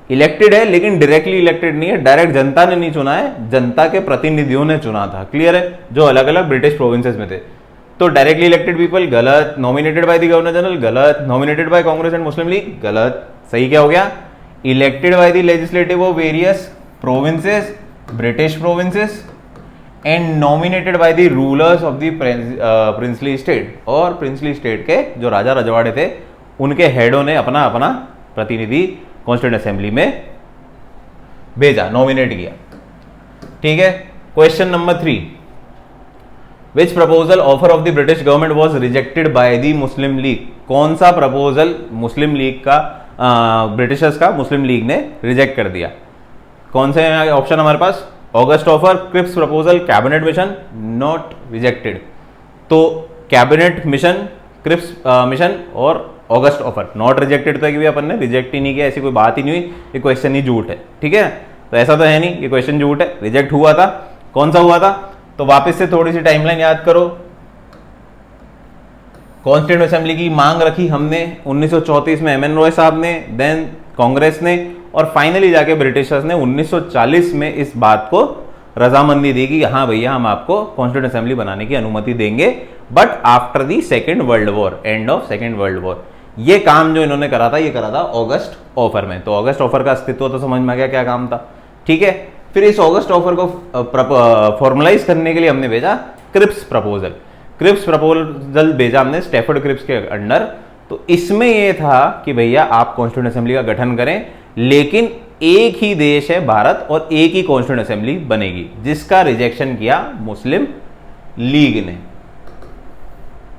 Elected है लेकिन डायरेक्टली इलेक्टेड नहीं है, डायरेक्ट जनता ने नहीं चुना है, जनता के प्रतिनिधियों ने चुना था। क्लियर है? जो अलग अलग ब्रिटिश प्रोविंसेस में थे। तो डायरेक्टली इलेक्टेड पीपल गलत, nominated by the governor general गलत, nominated by Congress and Muslim League गलत। सही क्या हो गया? Elected by the legislative of various provinces, British provinces, and nominated by the rulers of the princely state. और princely state के जो राजा रजवाड़े थे उनके हेडों ने अपना अपना प्रतिनिधि कॉन्स्टिट्यूएंट असेंबली में भेजा, नॉमिनेट किया। ठीक है? Question number 3, which proposal offer of the British government was rejected by the Muslim league? कौन सा प्रपोजल मुस्लिम लीग का ब्रिटिशर्स का मुस्लिम लीग ने रिजेक्ट कर दिया? कौन से ऑप्शन हमारे पास? August offer, Cripps proposal, cabinet mission, not rejected. तो कैबिनेट मिशन, क्रिप्स मिशन और ऑगस्ट ऑफर नॉट रिजेक्टेड था कि भी अपन ने रिजेक्ट ही नहीं किया, ऐसी कोई बात ही नहीं हुई, ये क्वेश्चन ही झूठ है। ठीक है? तो ऐसा तो है नहीं, ये क्वेश्चन झूठ है, रिजेक्ट हुआ था। कौन सा हुआ था? तो वापस से थोड़ी सी टाइमलाइन याद करो। कॉन्स्टिट्यूएंट असेंबली की मांग रखी हमने 1934 में एम एन रॉय साहब ने, देन कांग्रेस ने, और फाइनली जाके ब्रिटिशर्स ने 1940 में इस बात को रजामंदी दी कि हाँ भैया हम आपको कॉन्स्टिट्यूएंट असेंबली बनाने की अनुमति देंगे, but after the second world war, end of second world war. ये काम जो इन्होंने करा था ये करा था ऑगस्ट ऑफर में। तो ऑगस्ट ऑफर का अस्तित्व तो समझ में आ गया क्या काम था। ठीक है? फिर इस ऑगस्ट ऑफर को फॉर्मलाइज करने के लिए हमने भेजा क्रिप्स प्रपोजल। क्रिप्स प्रपोजल भेजा हमने स्टैफर्ड क्रिप्स के अंडर। तो इसमें यह था कि भैया आप कॉन्स्टिट्यूएंट असेंबली का गठन करें, लेकिन एक ही देश है भारत और एक ही कॉन्स्टिट्यूएंट असेंबली बनेगी, जिसका रिजेक्शन किया मुस्लिम लीग ने,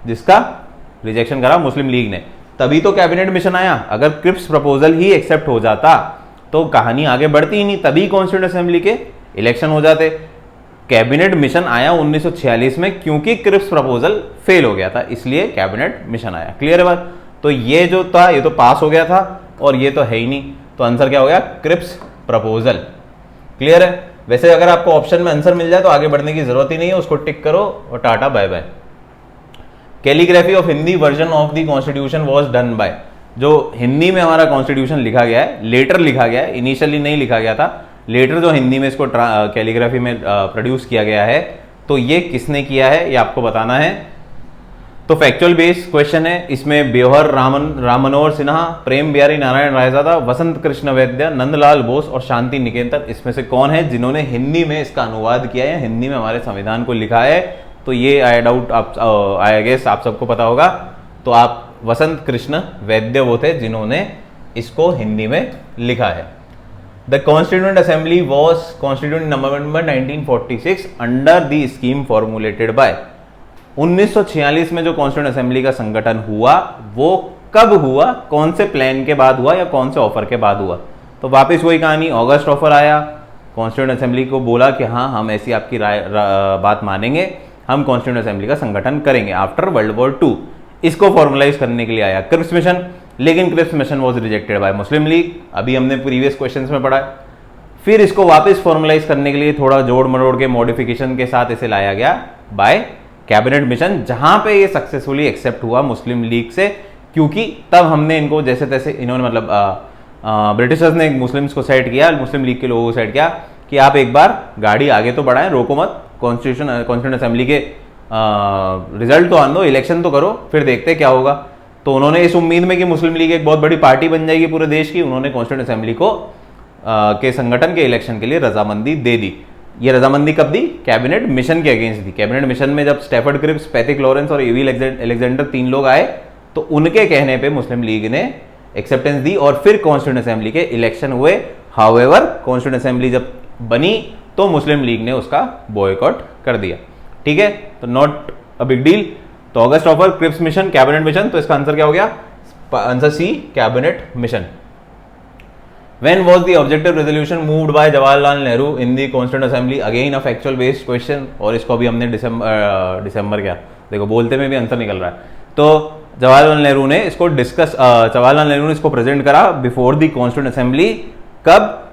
जिसका रिजेक्शन करा मुस्लिम लीग ने। तभी तो कैबिनेट मिशन आया। अगर क्रिप्स प्रपोजल ही एक्सेप्ट हो जाता तो कहानी आगे बढ़ती ही नहीं, तभी कॉन्स्टिट्यूएंट असेंबली के इलेक्शन हो जाते। कैबिनेट मिशन आया 1946 में, क्योंकि क्रिप्स प्रपोजल फेल हो गया था, इसलिए कैबिनेट मिशन आया। क्लियर है बात? तो ये जो था ये तो पास हो गया था और ये तो है ही नहीं, तो आंसर क्या हो गया? Cripps proposal. क्लियर है? वैसे अगर आपको ऑप्शन में आंसर मिल जाए तो आगे बढ़ने की जरूरत ही नहीं है, उसको टिक करो और tata bye bye. Calligraphy of Hindi version of the constitution was done by. जो हिंदी में हमारा कॉन्स्टिट्यूशन लिखा गया है, लेटर लिखा गया है, इनिशियली नहीं लिखा गया था, लेटर जो हिंदी में इसको कैलीग्राफी में प्रोड्यूस किया गया है, तो ये किसने किया है ये आपको बताना है। तो फैक्चुअल बेस्ड क्वेश्चन है। इसमें ब्योहर राम मनोहर सिन्हा, प्रेम बिहारी नारायण रायजादा, वसंत कृष्ण वैद्य, नंदलाल बोस और शांति निकेतन, इसमें से कौन है जिन्होंने हिंदी में इसका अनुवाद किया है, हिंदी में हमारे संविधान को लिखा है? तो ये आई डाउट आप आई गेस आप सबको पता होगा। तो आप वसंत कृष्ण वैद्य वो थे जिन्होंने इसको हिंदी में लिखा है। The constituent assembly was constituted November 1946 under the scheme formulated bye. 1946 में जो कॉन्स्टिट्यूएंट असेंबली का संगठन हुआ वो कब हुआ, कौन से प्लान के बाद हुआ या कौन से ऑफर के बाद हुआ? तो वापस वही कहानी, ऑगस्ट ऑफर आया, कॉन्स्टिट्यूएंट असेंबली को बोला कि हाँ हम ऐसी आपकी बात मानेंगे, हम कॉन्स्टिट्यूएंट असेंबली का संगठन करेंगे आफ्टर वर्ल्ड वॉर 2। इसको फॉर्मुलाइज करने के लिए आया क्रिप्स मिशन, लेकिन Cripps mission was rejected by Muslim League, अभी हमने प्रीवियस क्वेश्चंस में पढ़ा। फिर इसको वापस फॉर्मुलाइज करने के लिए थोड़ा जोड़ मरोड़ के मॉडिफिकेशन के साथ इसे लाया गया बाय कैबिनेट मिशन, जहां पे ये सक्सेसफुली एक्सेप्ट हुआ मुस्लिम लीग से, क्योंकि तब हमने इनको जैसे तैसे इन्होंने मतलब ब्रिटिशर्स ने मुस्लिम्स को सेट किया, मुस्लिम लीग के लोगों को सेट किया कि आप एक बार गाड़ी आगे तो बढ़ाएं, रोको मत, कॉन्स्टिट्यूशन असेंबली के रिजल्ट तो आने दो, इलेक्शन तो करो, फिर देखते क्या होगा। तो उन्होंने इस उम्मीद में कि मुस्लिम लीग एक बहुत बड़ी पार्टी बन जाएगी पूरे देश की, उन्होंने कॉन्स्टिट्यूशन असेंबली को के संगठन के इलेक्शन के लिए रजामंदी दे दी। ये रजामंदी कब दी? कैबिनेट मिशन के अगेंस्ट दी। कैबिनेट मिशन में जब स्टैफर्ड क्रिप्स, पैथिक लॉरेंस और एवी अलेक्जेंडर 3 लोग आए, तो उनके कहने पे मुस्लिम लीग ने एक्सेप्टेंस दी और फिर कॉन्स्टिट्यूशन असेंबली के इलेक्शन हुए। हाउएवर कॉन्स्टिट्यूशन असेंबली जब बनी तो मुस्लिम लीग ने उसका बॉयकॉट कर दिया। ठीक है, तो नॉट अ बिग डील। तो August offer, Cripps mission, cabinet mission, तो इसका आंसर क्या हो गया? Answer C, cabinet mission. When was the objective resolution moved by Jawaharlal Nehru in the Constituent Assembly? Again a factual based question, और इसको भी हमने दिसंबर क्या देखो बोलते में भी आंसर निकल रहा है। तो जवाहरलाल नेहरू ने इसको जवाहरलाल नेहरू ने इसको प्रेजेंट करा बिफोर द कॉन्स्टिट्यूएंट असेंबली। कब?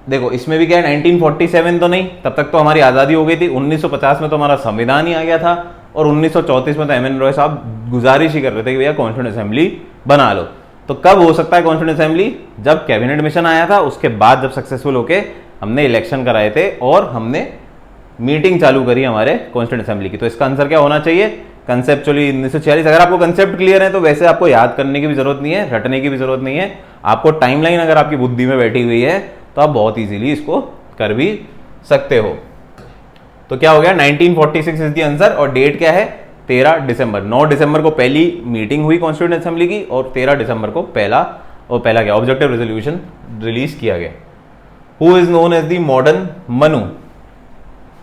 देखो इसमें भी क्या है, 1947 तो नहीं, तब तक तो हमारी आज़ादी हो गई थी। 1950 में तो हमारा संविधान ही आ गया था, और 1934 में तो एम एन रॉय साहब गुजारिश ही कर रहे थे कि भैया कॉन्स्टिट्यूएंट असेंबली बना लो। तो कब हो सकता है कॉन्स्टिट्यूएंट असेंबली? जब कैबिनेट मिशन आया था, उसके बाद जब सक्सेसफुल होके हमने इलेक्शन कराए थे और हमने मीटिंग चालू करी हमारे कॉन्स्टिट्यूएंट असेंबली की। तो इसका आंसर क्या होना चाहिए? कंसेप्चुअली 1946। अगर आपको कंसेप्ट क्लियर है तो वैसे आपको याद करने की भी जरूरत नहीं है, रटने की भी जरूरत नहीं है। आपको टाइमलाइन अगर आपकी बुद्धि में बैठी हुई है तो आप बहुत इजीली इसको कर भी सकते हो। तो क्या हो गया? 1946 इज द आंसर, और डेट क्या है? 13 दिसंबर। 9 दिसंबर को पहली मीटिंग हुई कॉन्स्टिट्यूएंट असेंबली की, और 13 दिसंबर को पहला क्या ऑब्जेक्टिव रेजोल्यूशन रिलीज किया गया। Who is known as the modern Manu?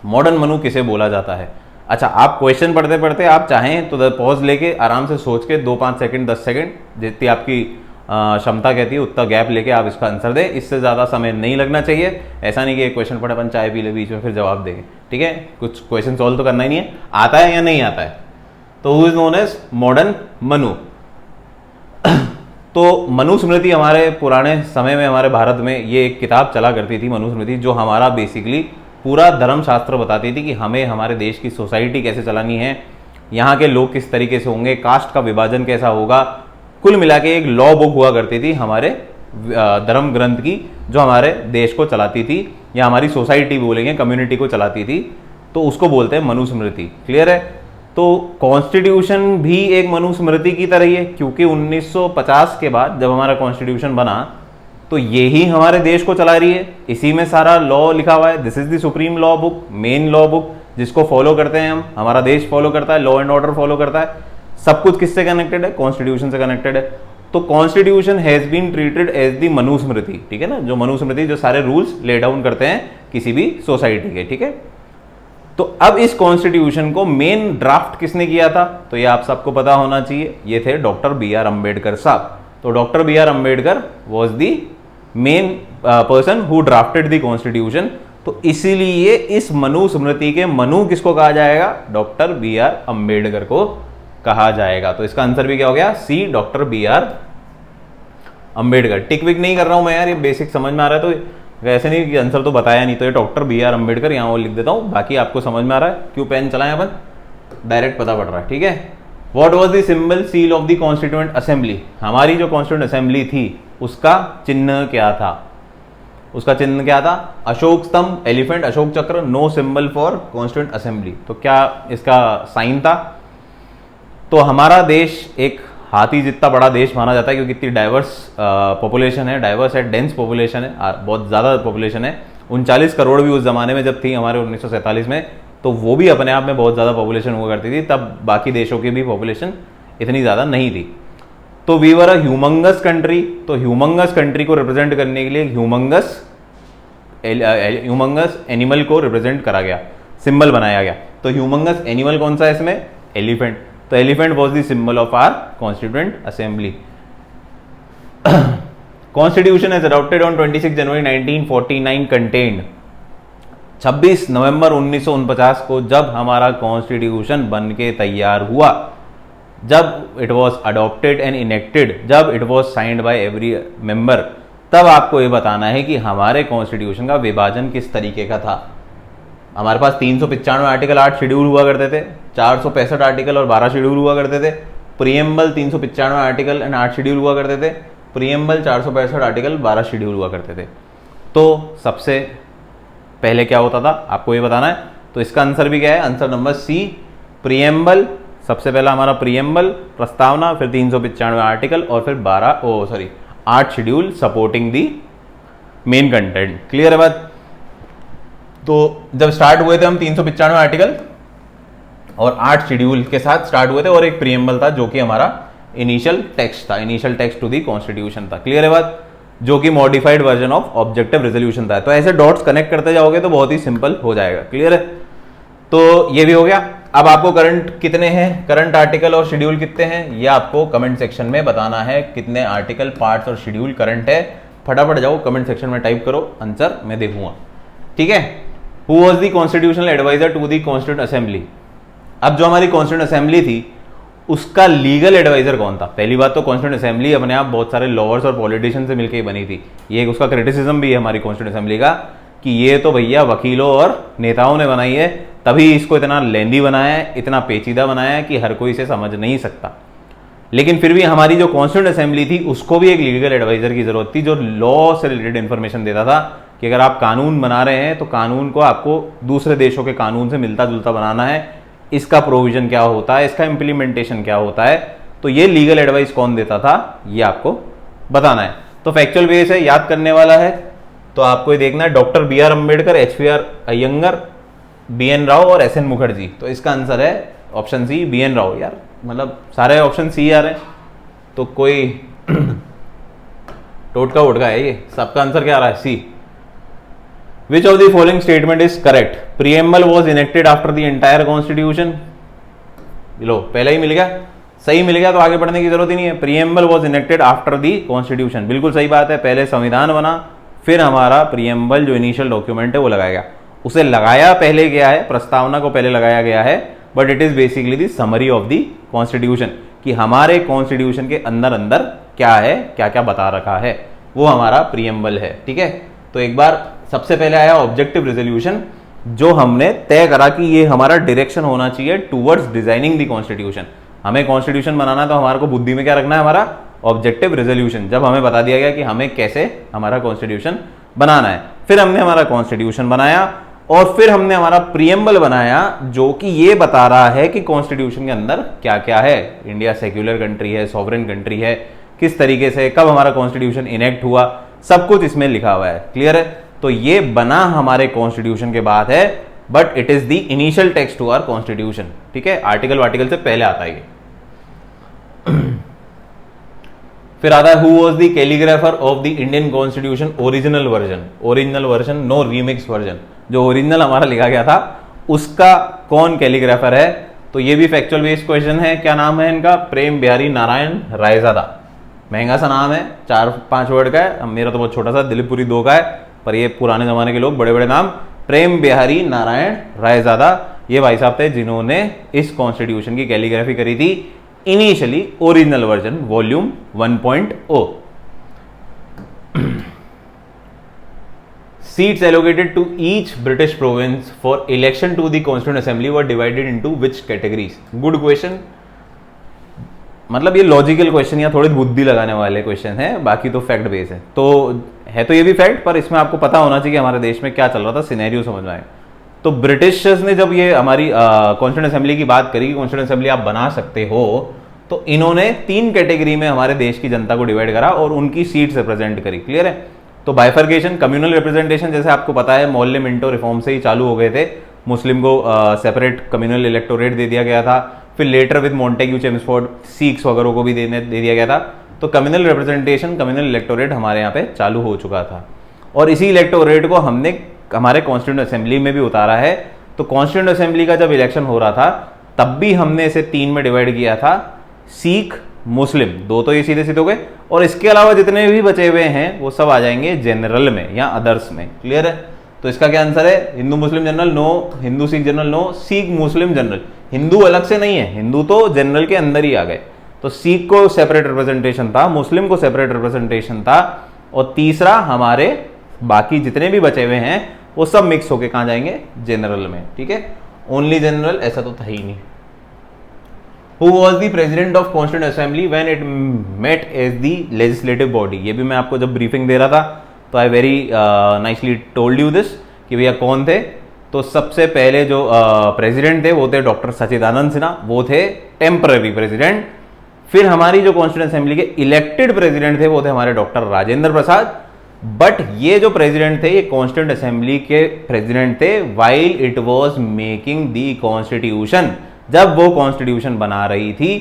Modern Manu किसे बोला जाता है? अच्छा, आप क्वेश्चन पढ़ते पढ़ते आप चाहें तो पॉज लेके आराम से सोच के 2-5 सेकंड 10 सेकंड जितनी आपकी क्षमता कहती है उतना गैप लेके आप इसका आंसर दें। इससे ज़्यादा समय नहीं लगना चाहिए। ऐसा नहीं कि एक क्वेश्चन पढ़े अपन चाय पी ले बीच में फिर जवाब देंगे। ठीक है, कुछ क्वेश्चन सॉल्व तो करना ही नहीं है। आता है या नहीं आता है? तो who is known as modern Manu? तो मनुस्मृति हमारे पुराने समय में हमारे भारत में ये एक किताब चला करती थी मनुस्मृति, जो हमारा बेसिकली पूरा धर्मशास्त्र बताती थी कि हमें हमारे देश की सोसाइटी कैसे चलानी है, यहाँ के लोग किस तरीके से होंगे, कास्ट का विभाजन कैसा होगा। कुल मिला के एक लॉ बुक हुआ करती थी हमारे धर्म ग्रंथ की, जो हमारे देश को चलाती थी, या हमारी सोसाइटी बोलेंगे, कम्युनिटी को चलाती थी। तो उसको बोलते हैं मनुस्मृति। क्लियर है? तो कॉन्स्टिट्यूशन भी एक मनुस्मृति की तरह ही है, क्योंकि 1950 के बाद जब हमारा कॉन्स्टिट्यूशन बना तो यही हमारे देश को चला रही है, इसी में सारा लॉ लिखा हुआ है। This is the supreme law book, main law book, जिसको फॉलो करते हैं हम, हमारा देश फॉलो करता है, लॉ एंड ऑर्डर फॉलो करता है। सब कुछ किससे कनेक्टेड है? कॉन्स्टिट्यूशन से कनेक्टेड है। तो constitution has been treated as the Manusmriti. ठीक है ना, जो मनुस्मृति जो सारे रूल्स ले डाउन करते हैं किसी भी सोसाइटी के। ठीक है, तो अब इस कॉन्स्टिट्यूशन को मेन ड्राफ्ट किसने किया था? तो ये आप सबको पता होना चाहिए, ये थे डॉक्टर बी आर अम्बेडकर साहब। तो doctor B R Ambedkar was the main person who drafted the constitution. तो इसीलिए इस मनुस्मृति के मनु किसको कहा जाएगा? डॉक्टर बी आर अम्बेडकर को कहा जाएगा। तो इसका आंसर भी क्या हो गया? C, doctor B R Ambedkar. Tick विक नहीं कर रहा हूं मैं यार, ये बेसिक समझ में आ रहा है। तो वैसे नहीं कि आंसर तो बताया नहीं, तो ये डॉक्टर बी आर अम्बेडकर यहाँ वो लिख देता हूँ, बाकी आपको समझ में आ रहा है। क्यों पेन चलाएं अपन, डायरेक्ट पता पड़ रहा है। ठीक है, what was the symbol seal of the constituent assembly? हमारी जो कॉन्स्टिट्यूएंट असेंबली थी उसका चिन्ह क्या था? उसका चिन्ह क्या था? अशोक स्तंभ, elephant, Ashoka Chakra. No symbol for constituent assembly. तो क्या इसका साइन था? तो हमारा देश एक हाथी जितना बड़ा देश माना जाता है, क्योंकि इतनी डाइवर्स पॉपुलेशन है, डाइवर्स है, डेंस पॉपुलेशन है, बहुत ज़्यादा पॉपुलेशन है। 39 करोड़ भी उस जमाने में जब थी हमारे 1947 में, तो वो भी अपने आप में बहुत ज़्यादा पॉपुलेशन हुआ करती थी। तब बाकी देशों की भी पॉपुलेशन इतनी ज़्यादा नहीं थी। तो we were a humongous country. तो ह्यूमंगस कंट्री को रिप्रेजेंट करने के लिए ह्यूमंगस एनिमल को रिप्रेजेंट करा गया, सिंबल बनाया गया। तो ह्यूमंगस एनिमल कौन सा है इसमें? एलिफेंट। तो elephant was the symbol of our constituent assembly. Constitution is adopted on 26 January 1949 contained. 26 नवंबर 1949 को जब हमारा कॉन्स्टिट्यूशन बन के तैयार हुआ, जब it was adopted and enacted, जब it was signed by every member, तब आपको ये बताना है कि हमारे कॉन्स्टिट्यूशन का विभाजन किस तरीके का था। हमारे पास 395 आर्टिकल 8 शेड्यूल हुआ करते थे, 465 आर्टिकल और 12 शेड्यूल हुआ करते थे। प्रीएम्बल 395 आर्टिकल एंड 8 शेड्यूल हुआ करते थे। प्रीएम्बल 465 आर्टिकल 12 शेड्यूल हुआ करते थे। तो सबसे पहले क्या होता था आपको ये बताना है। तो इसका आंसर भी क्या है, आंसर नंबर सी, प्रीएम्बल। सबसे पहला हमारा प्रीएम्बल प्रस्तावना, फिर 395 आर्टिकल और फिर 8 शेड्यूल सपोर्टिंग दी मेन कंटेंट। क्लियर है बात। तो जब स्टार्ट हुए थे हम 395 आर्टिकल और 8 शेड्यूल के साथ स्टार्ट हुए थे, और एक प्रीएम्बल था जो कि हमारा इनिशियल टेक्स्ट था, initial text to the constitution था। क्लियर है बात, जो कि modified version of objective resolution था। तो ऐसे डॉट्स कनेक्ट करते जाओगे तो बहुत ही सिंपल हो जाएगा। क्लियर है, तो ये भी हो गया। अब आपको करंट कितने हैं, करंट आर्टिकल और शेड्यूल कितने हैं, ये आपको कमेंट सेक्शन में बताना है। कितने आर्टिकल, पार्ट्स और शेड्यूल करंट है, फटाफट जाओ कमेंट सेक्शन में टाइप करो, आंसर मैं देखूंगा। ठीक है। Who was the constitutional adviser to the constituent assembly. अब जो हमारी कॉन्स्टिट्यूएंट असेंबली थी उसका लीगल एडवाइजर कौन था। पहली बात तो कॉन्स्टिट्यूएंट असेंबली अपने आप बहुत सारे लॉयर्स और पॉलिटिशियन से मिलकर ही बनी थी। ये उसका क्रिटिसिज्म भी है हमारी कॉन्स्टिट्यूएंट असेंबली का कि ये तो भैया वकीलों और नेताओं ने बनाई है, तभी इसको इतना लेंदी बनाया है, इतना पेचीदा बनाया है कि हर कोई इसे समझ नहीं सकता। लेकिन फिर भी हमारी जो कॉन्स्टिट्यूएंट असेंबली थी उसको भी एक लीगल एडवाइजर की जरूरत थी, जो लॉ से रिलेटेड इंफॉर्मेशन देता था कि अगर आप कानून बना रहे हैं तो कानून को आपको दूसरे देशों के कानून से मिलता जुलता बनाना है, इसका प्रोविजन क्या होता है, इसका इंप्लीमेंटेशन क्या होता है। तो ये लीगल एडवाइस कौन देता था ये आपको बताना है। तो फैक्चुअल बेस है, याद करने वाला है, तो आपको ये देखना है doctor BR Ambedkar, HVR Ayyangar, BN Rau और SN मुखर्जी। तो इसका आंसर है ऑप्शन सी, BN राव। यार मतलब सारे ऑप्शन सी आ रहे हैं, तो कोई टोटका वोटका है ये, सबका आंसर क्या आ रहा है, सी। Which of the following statement is correct? Preamble was enacted after the entire constitution. लो पहले ही मिल गया, सही मिल गया तो आगे बढ़ने की जरूरत ही नहीं है। Preamble was enacted after the constitution, बिल्कुल सही बात है। पहले संविधान बना, फिर हमारा प्रीएम्बल जो इनिशियल डॉक्यूमेंट है वो लगाया गया। उसे लगाया पहले गया है, प्रस्तावना को पहले लगाया गया है, but it is basically the summary of the constitution, कि हमारे कॉन्स्टिट्यूशन के अंदर अंदर क्या है, क्या क्या बता रखा है, वो हमारा प्रीएम्बल है। ठीक है। तो एक बार सबसे पहले आया ऑब्जेक्टिव रेजोल्यूशन, जो हमने तय करा कि ये हमारा डायरेक्शन होना चाहिए टुवर्ड्स डिजाइनिंग द कॉन्स्टिट्यूशन। हमें कॉन्स्टिट्यूशन बनाना तो हमारे को बुद्धि में क्या रखना है, हमारा ऑब्जेक्टिव रेजोल्यूशन। जब हमें बता दिया गया कि हमें कैसे हमारा कॉन्स्टिट्यूशन बनाना है, फिर हमने हमारा कॉन्स्टिट्यूशन बनाया और फिर हमने हमारा प्रीएम्बल बनाया, जो कि ये बता रहा है कि कॉन्स्टिट्यूशन के अंदर क्या क्या है। इंडिया सेक्युलर कंट्री है, सॉवरेन कंट्री है, किस तरीके से, कब हमारा कॉन्स्टिट्यूशन इनेक्ट हुआ, सब कुछ इसमें लिखा हुआ है। क्लियर है। तो ये बना हमारे कॉन्स्टिट्यूशन के बाद है, but it is the initial text to our constitution. ठीक है, आर्टिकल से पहले आता है ये। फिर आता है who was the calligrapher of the Indian constitution original version. Original version, no remix version. जो ओरिजिनल हमारा लिखा गया था उसका कौन कैलीग्राफर है। तो ये भी फैक्चुअल बेस्ड क्वेश्चन है। क्या नाम है इनका, प्रेम बिहारी नारायण रायजादा। महंगा सा नाम है, 4-5 वर्ड का है। मेरा तो बहुत छोटा सा, दिलीपुरी 2 का है, पर ये पुराने जमाने के लोग बड़े बड़े नाम। प्रेम बिहारी नारायण रायजादा, ये भाई साहब थे जिन्होंने इस कॉन्स्टिट्यूशन की कैलीग्राफी करी थी, initially original version volume 1.0। Seats allocated to each British province for election to the Constituent Assembly were divided into which categories? Good question. मतलब ये लॉजिकल क्वेश्चन या थोड़ी बुद्धि लगाने वाले क्वेश्चन है, बाकी तो फैक्ट बेस है। तो ये भी फैक्ट, पर इसमें आपको पता होना चाहिए कि हमारे देश में क्या चल रहा था, सिनेरियो समझ में आए। तो ब्रिटिशर्स ने जब ये हमारी कॉन्स्टिट्यूएंट असेंबली की बात करी, कॉन्स्टिट्यूएंट असेंबली आप बना सकते हो, तो इन्होंने 3 कैटेगरी में हमारे देश की जनता को डिवाइड करा और उनकी सीट्स रिप्रेजेंट करी। क्लियर है। तो बाइफर्केशन, कम्युनल रिप्रेजेंटेशन, जैसे आपको पता है मोहल्ले मिंटो रिफॉर्म से ही चालू हो गए थे। मुस्लिम को सेपरेट कम्युनल इलेक्टोरेट दे दिया गया था, फिर later with Montagu Chelmsford Sikhs वगैरह को भी दे दिया गया था। तो कम्युनल रिप्रेजेंटेशन, कम्युनल इलेक्टोरेट हमारे यहाँ पे चालू हो चुका था, और इसी इलेक्टोरेट को हमने हमारे कॉन्स्टिट्यूएंट असेंबली में भी उतारा है। तो कॉन्स्टिट्यूएंट असेंबली का जब इलेक्शन हो रहा था तब भी हमने इसे 3 में डिवाइड किया था, सिख मुस्लिम, 2 तो ये सीधे सीधे हो गए, और इसके अलावा जितने भी बचे हुए हैं वो सब आ जाएंगे जनरल में या अदर्स में। क्लियर है। तो इसका क्या आंसर है, Hindu Muslim general no, Hindu Sikh general no, Sikh Muslim general. Hindu अलग से नहीं है, हिंदू तो जनरल के अंदर ही आ गए। तो सिख को सेपरेट रिप्रेजेंटेशन था, मुस्लिम को सेपरेट रिप्रेजेंटेशन था, और तीसरा हमारे बाकी जितने भी बचे हुए हैं वो सब मिक्स होके कहाँ जाएंगे, जनरल में, ठीक है। ओनली जनरल ऐसा तो था ही नहीं। Who was the president of Constituent Assembly when it met as the legislative body? ये भी मैं आपको जब ब्रीफिंग दे रहा था तो I very nicely told you this कि भैया कौन थे। तो सबसे पहले जो प्रेसिडेंट थे वो थे डॉक्टर सच्चिदानंद सिन्हा, वो थे टेम्पररी प्रेसिडेंट। फिर हमारी जो कॉन्स्टिट्यूएंट असेंबली के इलेक्टेड प्रेसिडेंट थे वो थे हमारे डॉक्टर राजेंद्र प्रसाद। बट ये जो प्रेसिडेंट थे ये कॉन्स्टिट्यूएंट असेंबली के प्रेसिडेंट थे while it was making the constitution, जब वो कॉन्स्टिट्यूशन बना रही थी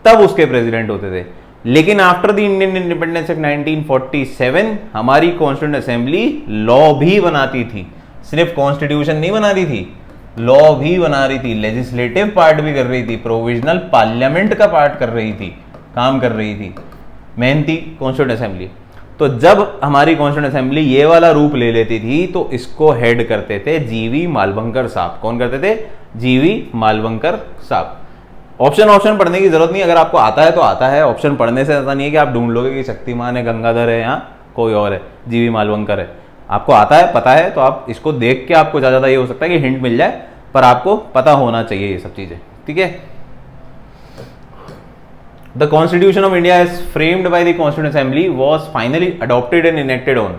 तब उसके प्रेसिडेंट होते थे। लेकिन after the Indian independence act 1947 हमारी कॉन्स्टिट्यूएंट असेंबली लॉ भी बनाती थी, सिर्फ कॉन्स्टिट्यूशन नहीं बनाती थी, लॉ भी बना रही थी, लेजिस्लेटिव पार्ट भी कर रही थी, प्रोविजनल पार्लियामेंट का पार्ट कर रही थी, काम कर रही थी, मेहनती कॉन्स्टिट्यूएंट असेंबली। तो जब हमारी कॉन्स्टिट्यूएंट असेंबली ये वाला रूप ले लेती थी तो इसको हेड करते थे जीवी मालवंकर साहब। कौन करते थे, जीवी मालवंकर साहब। ऑप्शन पढ़ने की जरूरत नहीं, अगर आपको आता है तो आता है, ऑप्शन पढ़ने से ऐसा नहीं है कि आप ढूंढ लोगे कि शक्तिमान है, गंगाधर है, या कोई और है, जीवी मालवंकर है। आपको आता है, पता है, तो आप इसको देख के आपको ज्यादा ये हो सकता है कि हिंट मिल जाए, पर आपको पता होना चाहिए ये सब चीजें, ठीक है। The Constitution of India as framed by the Constituent Assembly was finally adopted and enacted on।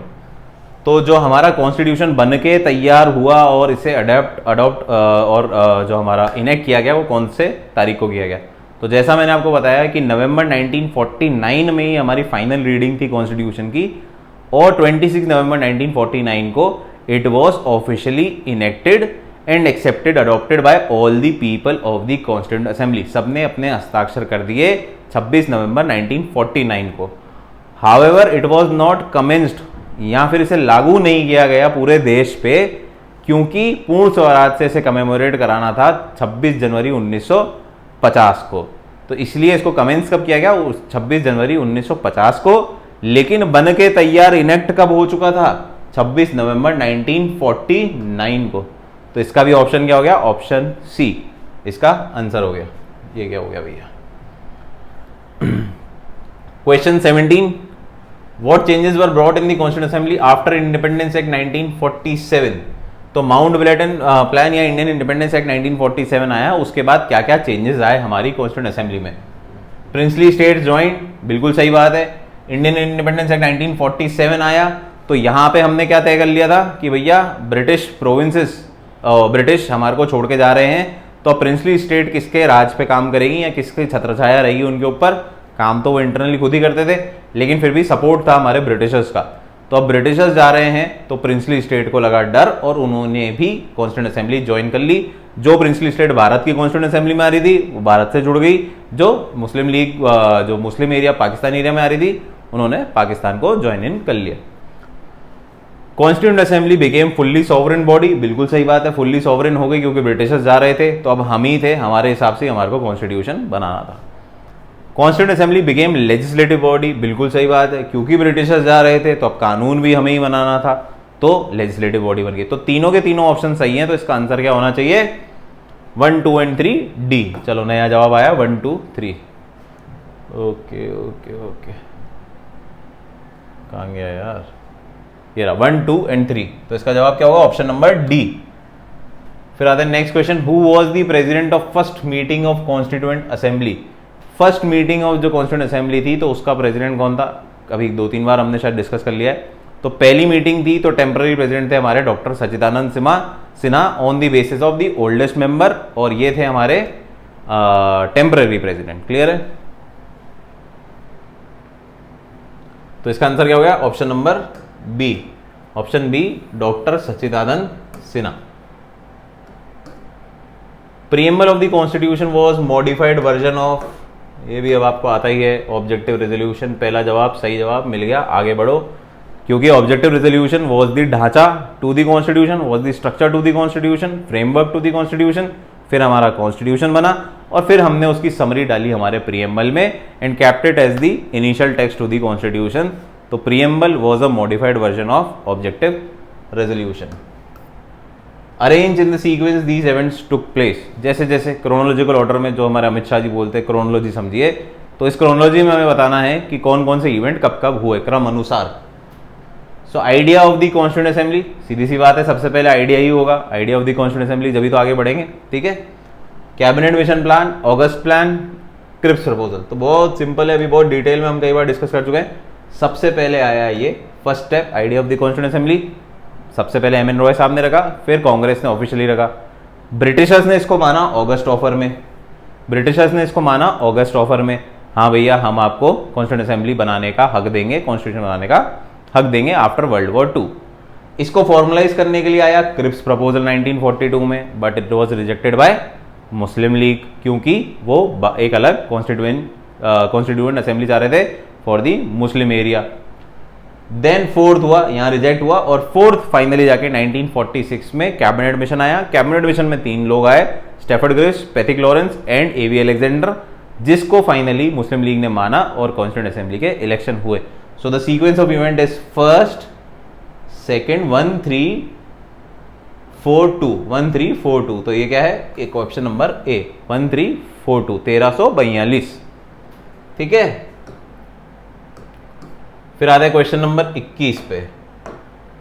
तो जो हमारा कॉन्स्टिट्यूशन बन के तैयार हुआ और इसे अडॉप्ट और जो हमारा इनेक्ट किया गया वो कौन से तारीख को किया गया, तो जैसा मैंने आपको बताया कि नवंबर 1949 में ही हमारी फाइनल रीडिंग थी कॉन्स्टिट्यूशन की, और 26 नवंबर 1949 को it was officially enacted and accepted adopted by all the people of the constituent assembly. सबने अपने हस्ताक्षर कर दिए 26 नवंबर 1949 को। However it was not commenced, या फिर इसे लागू नहीं किया गया पूरे देश पे, क्योंकि पूर्ण स्वराज से इसे कमेमोरेट कराना था 26 जनवरी 1950 को। तो इसलिए इसको कमेंस कब किया गया, 26 जनवरी 1950 को। लेकिन बन के तैयार इनेक्ट कब हो चुका था, 26 नवंबर 1949 को। तो इसका भी ऑप्शन क्या हो गया, ऑप्शन सी इसका आंसर हो गया। ये क्या हो गया भैया। Question 17, What changes were brought in the Constituent Assembly after Independence Act 1947? तो माउंट बेटन प्लान या इंडियन इंडिपेंडेंस एक्ट 1947 आया, उसके बाद क्या क्या चेंजेस आए हमारी कॉन्स्टिट्यूएंट असेंबली में। प्रिंसली स्टेट्स ज्वाइंट, बिल्कुल सही बात है। इंडियन इंडिपेंडेंस एक्ट 1947 आया तो यहाँ पे हमने क्या तय कर लिया था कि भैया ब्रिटिश प्रोविंसेस, ब्रिटिश हमारे को छोड़ के जा रहे हैं, तो प्रिंसली स्टेट किसके राज पे काम करेगी या किसकी छत्रछाया रहेगी उनके ऊपर। काम तो वो इंटरनली खुद ही करते थे, लेकिन फिर भी सपोर्ट था हमारे ब्रिटिशर्स का। तो अब ब्रिटिशर्स जा रहे हैं तो प्रिंसली स्टेट को लगा डर और उन्होंने भी कॉन्स्टिट्यूएंट असेंबली ज्वाइन कर ली। जो प्रिंसली स्टेट भारत की कॉन्स्टिट्यूएंट असेंबली में आ रही थी वो भारत से जुड़ गई, जो मुस्लिम लीग, जो मुस्लिम एरिया पाकिस्तान एरिया में आ रही थी उन्होंने पाकिस्तान को ज्वाइन इन कर लिया। Constituent assembly became fully sovereign body, बिल्कुल सही बात है, फुल्ली सॉवरेन हो गई क्योंकि ब्रिटिशर्स जा रहे थे, तो अब हम ही थे, हमारे हिसाब से हमारे को कॉन्स्टिट्यूशन बनाना था। Constituent assembly became legislative body, बिल्कुल सही बात है, क्योंकि ब्रिटिशर्स जा रहे थे तो अब कानून भी हमें ही बनाना था, तो लेजिस्लेटिव बॉडी बन गई। तो तीनों के तीनों ऑप्शन सही हैं, तो इसका आंसर क्या होना चाहिए, 1, 2 एंड 3 डी। चलो नया जवाब आया 1, 2, 3। ओके ओके ओके, कहाँ गया यार, ये रहा 1, 2 एंड 3। तो इसका जवाब क्या होगा, ऑप्शन नंबर डी। फिर आता है next question, who was the president of first meeting of constituent assembly. First meeting of जो कॉन्स्टिट्यूएंट असेंबली थी तो उसका प्रेसिडेंट कौन था, अभी 2-3 बार हमने शायद डिस्कस कर लिया है। तो पहली मीटिंग थी तो टेम्पररी प्रेसिडेंट थे हमारे doctor Sachchidanand Sinha on the basis of the oldest member, और ये थे हमारे टेम्पररी प्रेसिडेंट। क्लियर है। तो इसका आंसर क्या हो गया, option number B, option B doctor Sachchidanand Sinha. Preamble of the constitution was modified version of, ये भी अब आपको आता ही है, ऑब्जेक्टिव रेजोल्यूशन। पहला जवाब सही जवाब मिल गया, आगे बढ़ो, क्योंकि ऑब्जेक्टिव रेजोल्यूशन वाज द ढांचा to the constitution, was the structure to the constitution, framework to the constitution, फिर हमारा कॉन्स्टिट्यूशन बना और फिर हमने उसकी समरी डाली हमारे प्रीएम्बल में and kept it as the initial text to the constitution. तो preamble was a modified version of objective resolution. Arrange in the sequence these events took place, जैसे जैसे क्रोनोलॉजिकल ऑर्डर में, जो हमारे अमित शाह जी बोलते हैं क्रोनोलॉजी समझिए, तो इस क्रोनोलॉजी में हमें बताना है कि कौन कौन से इवेंट कब कब हुए क्रम अनुसार। So idea of the constituent assembly, सीधी सी बात है, सबसे पहले आइडिया ही होगा, idea of the constituent assembly, जब भी तो आगे बढ़ेंगे, ठीक है। Cabinet mission plan, August plan, Cripps proposal, तो बहुत सिंपल है, अभी बहुत डिटेल में हम कई बार डिस्कस कर चुके हैं। सबसे पहले आया ये first step, idea of the constituent assembly, सबसे पहले एम एन रॉय साहब ने रखा, फिर कांग्रेस ने ऑफिशियली रखा। ब्रिटिशर्स ने इसको माना ऑगस्ट ऑफर में, ब्रिटिशर्स ने इसको माना ऑगस्ट ऑफर में, हाँ भैया हम आपको कॉन्स्टिट्यूएंट असेंबली बनाने का हक देंगे, कॉन्स्टिट्यूशन बनाने का हक देंगे आफ्टर वर्ल्ड वॉर 2। इसको फॉर्मुलाइज करने के लिए आया क्रिप्स प्रपोजल 1942 में, but it was rejected by Muslim League, क्योंकि वो एक अलग कॉन्स्टिट्यूएंट असेंबली चाह रहे थे for the Muslim area. Then fourth हुआ, यहां रिजेक्ट हुआ, और फोर्थ फाइनली जाके 1946 में कैबिनेट मिशन आया। कैबिनेट मिशन में 3 लोग आए, स्टैफर्ड ग्रिश, Pethick Lawrence and A V Alexander, जिसको फाइनली मुस्लिम लीग ने माना और कॉन्स्टिट्यूएंट असेंबली के इलेक्शन हुए। So the sequence of event is first, second, 1 3 4 2, 1 3 4 2, तो ये क्या है, एक ऑप्शन नंबर ए 1 3 4 2, 1342, ठीक है। फिर आता है क्वेश्चन नंबर 21 पे,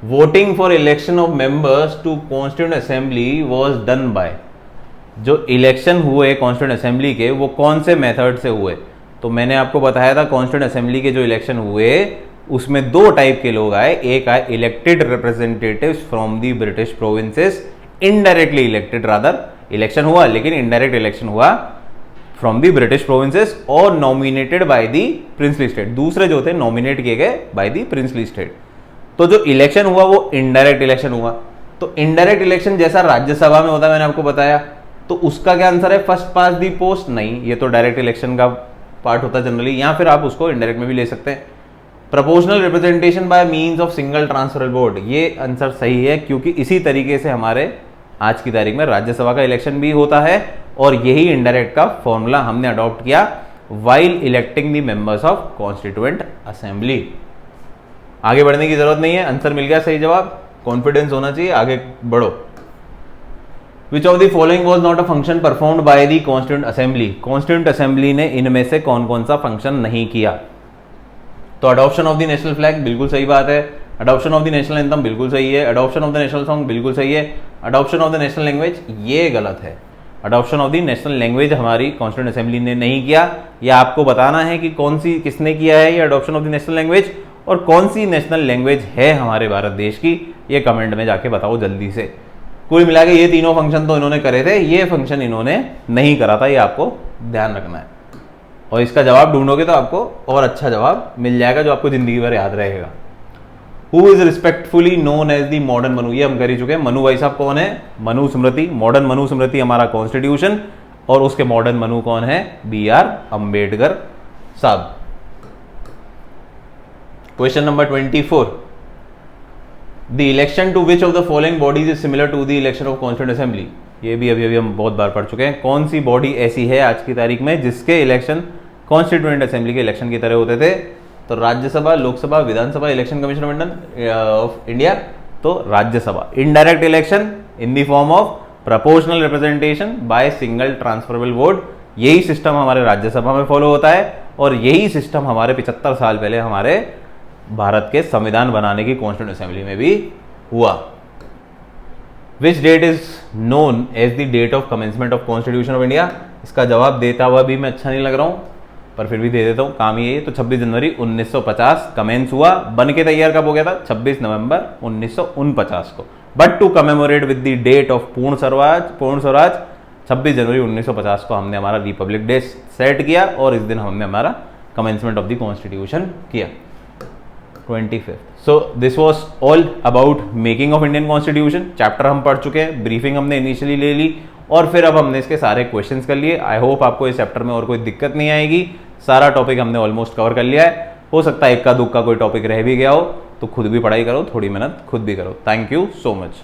voting for election of members to constituent assembly was done by, जो इलेक्शन हुए कॉन्स्टिट्यूएंट असेंबली के वो कौन से मेथड से हुए, तो मैंने आपको बताया था कॉन्स्टिट्यूएंट असेंबली के जो इलेक्शन हुए उसमें 2 टाइप के लोग आए, एक आए elected representatives from the British provinces, indirectly elected, rather election हुआ लेकिन इनडायरेक्ट इलेक्शन हुआ फ्रॉम दी ब्रिटिश प्रोविंसेस, और nominated by the princely state, दूसरे जो थे नॉमिनेट किए गए बाय दी प्रिंसली स्टेट। तो जो इलेक्शन हुआ वो इनडायरेक्ट इलेक्शन हुआ, तो इनडायरेक्ट इलेक्शन जैसा राज्यसभा में होता है, मैंने आपको बताया, तो उसका क्या आंसर है, फर्स्ट पास दी पोस्ट, नहीं, ये तो डायरेक्ट इलेक्शन का पार्ट होता है जनरली, या फिर आप उसको इनडायरेक्ट में भी ले सकते हैं। Proportional representation by means of single transferal vote, ये आंसर सही है, क्योंकि इसी तरीके से हमारे आज की तारीख में राज्यसभा का इलेक्शन भी होता है, और यही इनडायरेक्ट का फॉर्मूला हमने अडॉप्ट किया while electing the members of constituent assembly. आगे बढ़ने की जरूरत नहीं है, आंसर मिल गया, सही जवाब, कॉन्फिडेंस होना चाहिए, आगे बढ़ो। विच of the following was not a function performed by the constituent assembly, constituent assembly ने इनमें से कौन कौन सा फंक्शन नहीं किया, तो adoption of the national flag बिल्कुल सही बात है, adoption of the national anthem बिल्कुल सही है, adoption of the national song बिल्कुल सही है, adoption of the national language ये गलत है, adoption of the national language हमारी कॉन्स्टिट्यूएंट असेंबली ने नहीं किया। या आपको बताना है कि कौन सी किसने किया है ये adoption of the national language, और कौन सी नेशनल लैंग्वेज है हमारे भारत देश की, ये कमेंट में जाके बताओ जल्दी से। कुल मिला के ये तीनों फंक्शन तो इन्होंने करे थे, ये फंक्शन इन्होंने नहीं करा था, ये आपको ध्यान रखना है, और इसका जवाब ढूंढोगे तो आपको और अच्छा जवाब मिल जाएगा जो आपको जिंदगी भर याद रहेगा। Who is respectfully known as the modern Manu, ये हम कर ही चुके हैं। मनु भाई साहब कौन है, मनु स्मृति, मॉडर्न मनु स्मृति हमारा कॉन्स्टिट्यूशन, और उसके मॉडर्न मनु कौन है, BR अंबेडकर साहब। Question number 24, the election to which of the following bodies is similar to the election of constituent assembly, ये भी अभी हम बहुत बार पढ़ चुके हैं। कौन सी बॉडी ऐसी है आज की तारीख में जिसके इलेक्शन कॉन्स्टिट्यूएंट असेंबली के इलेक्शन की तरह होते थे, तो राज्यसभा, लोकसभा, विधानसभा, इलेक्शन कमीशन ऑफ इंडिया, तो Rajya Sabha. Indirect election in the form of proportional representation by single transferable vote, यही सिस्टम हमारे राज्यसभा में फॉलो होता है, और यही सिस्टम हमारे 75 साल पहले हमारे भारत के संविधान बनाने की कॉन्स्टिट्यूएंट असेंबली में भी हुआ। Which date is known as the date of commencement of constitution of India, इसका जवाब देता हुआ भी मैं अच्छा नहीं लग रहा हूं, पर फिर भी दे देता हूं, काम ये, तो 26 जनवरी 1950 कमेंस हुआ। बन के तैयार कब हो गया था, 26 नवंबर 1949 को, but to commemorate with the date of Purna Swaraj 26 January 1950 को हमने हमारा रिपब्लिक डे सेट किया, और इस दिन हमने हमारा कमेंसमेंट ऑफ द कॉन्स्टिट्यूशन किया, 25। So this was all about making of Indian constitution. Chapter हम पढ़ चुके हैं, ब्रीफिंग हमने इनिशियली ले ली, और फिर अब हमने इसके सारे क्वेश्चंस कर लिए। आई होप आपको इस चैप्टर में और कोई दिक्कत नहीं आएगी, सारा टॉपिक हमने ऑलमोस्ट कवर कर लिया है। हो सकता है इक्का दुक्का कोई टॉपिक रह भी गया हो, तो खुद भी पढ़ाई करो, थोड़ी मेहनत खुद भी करो। Thank you so much.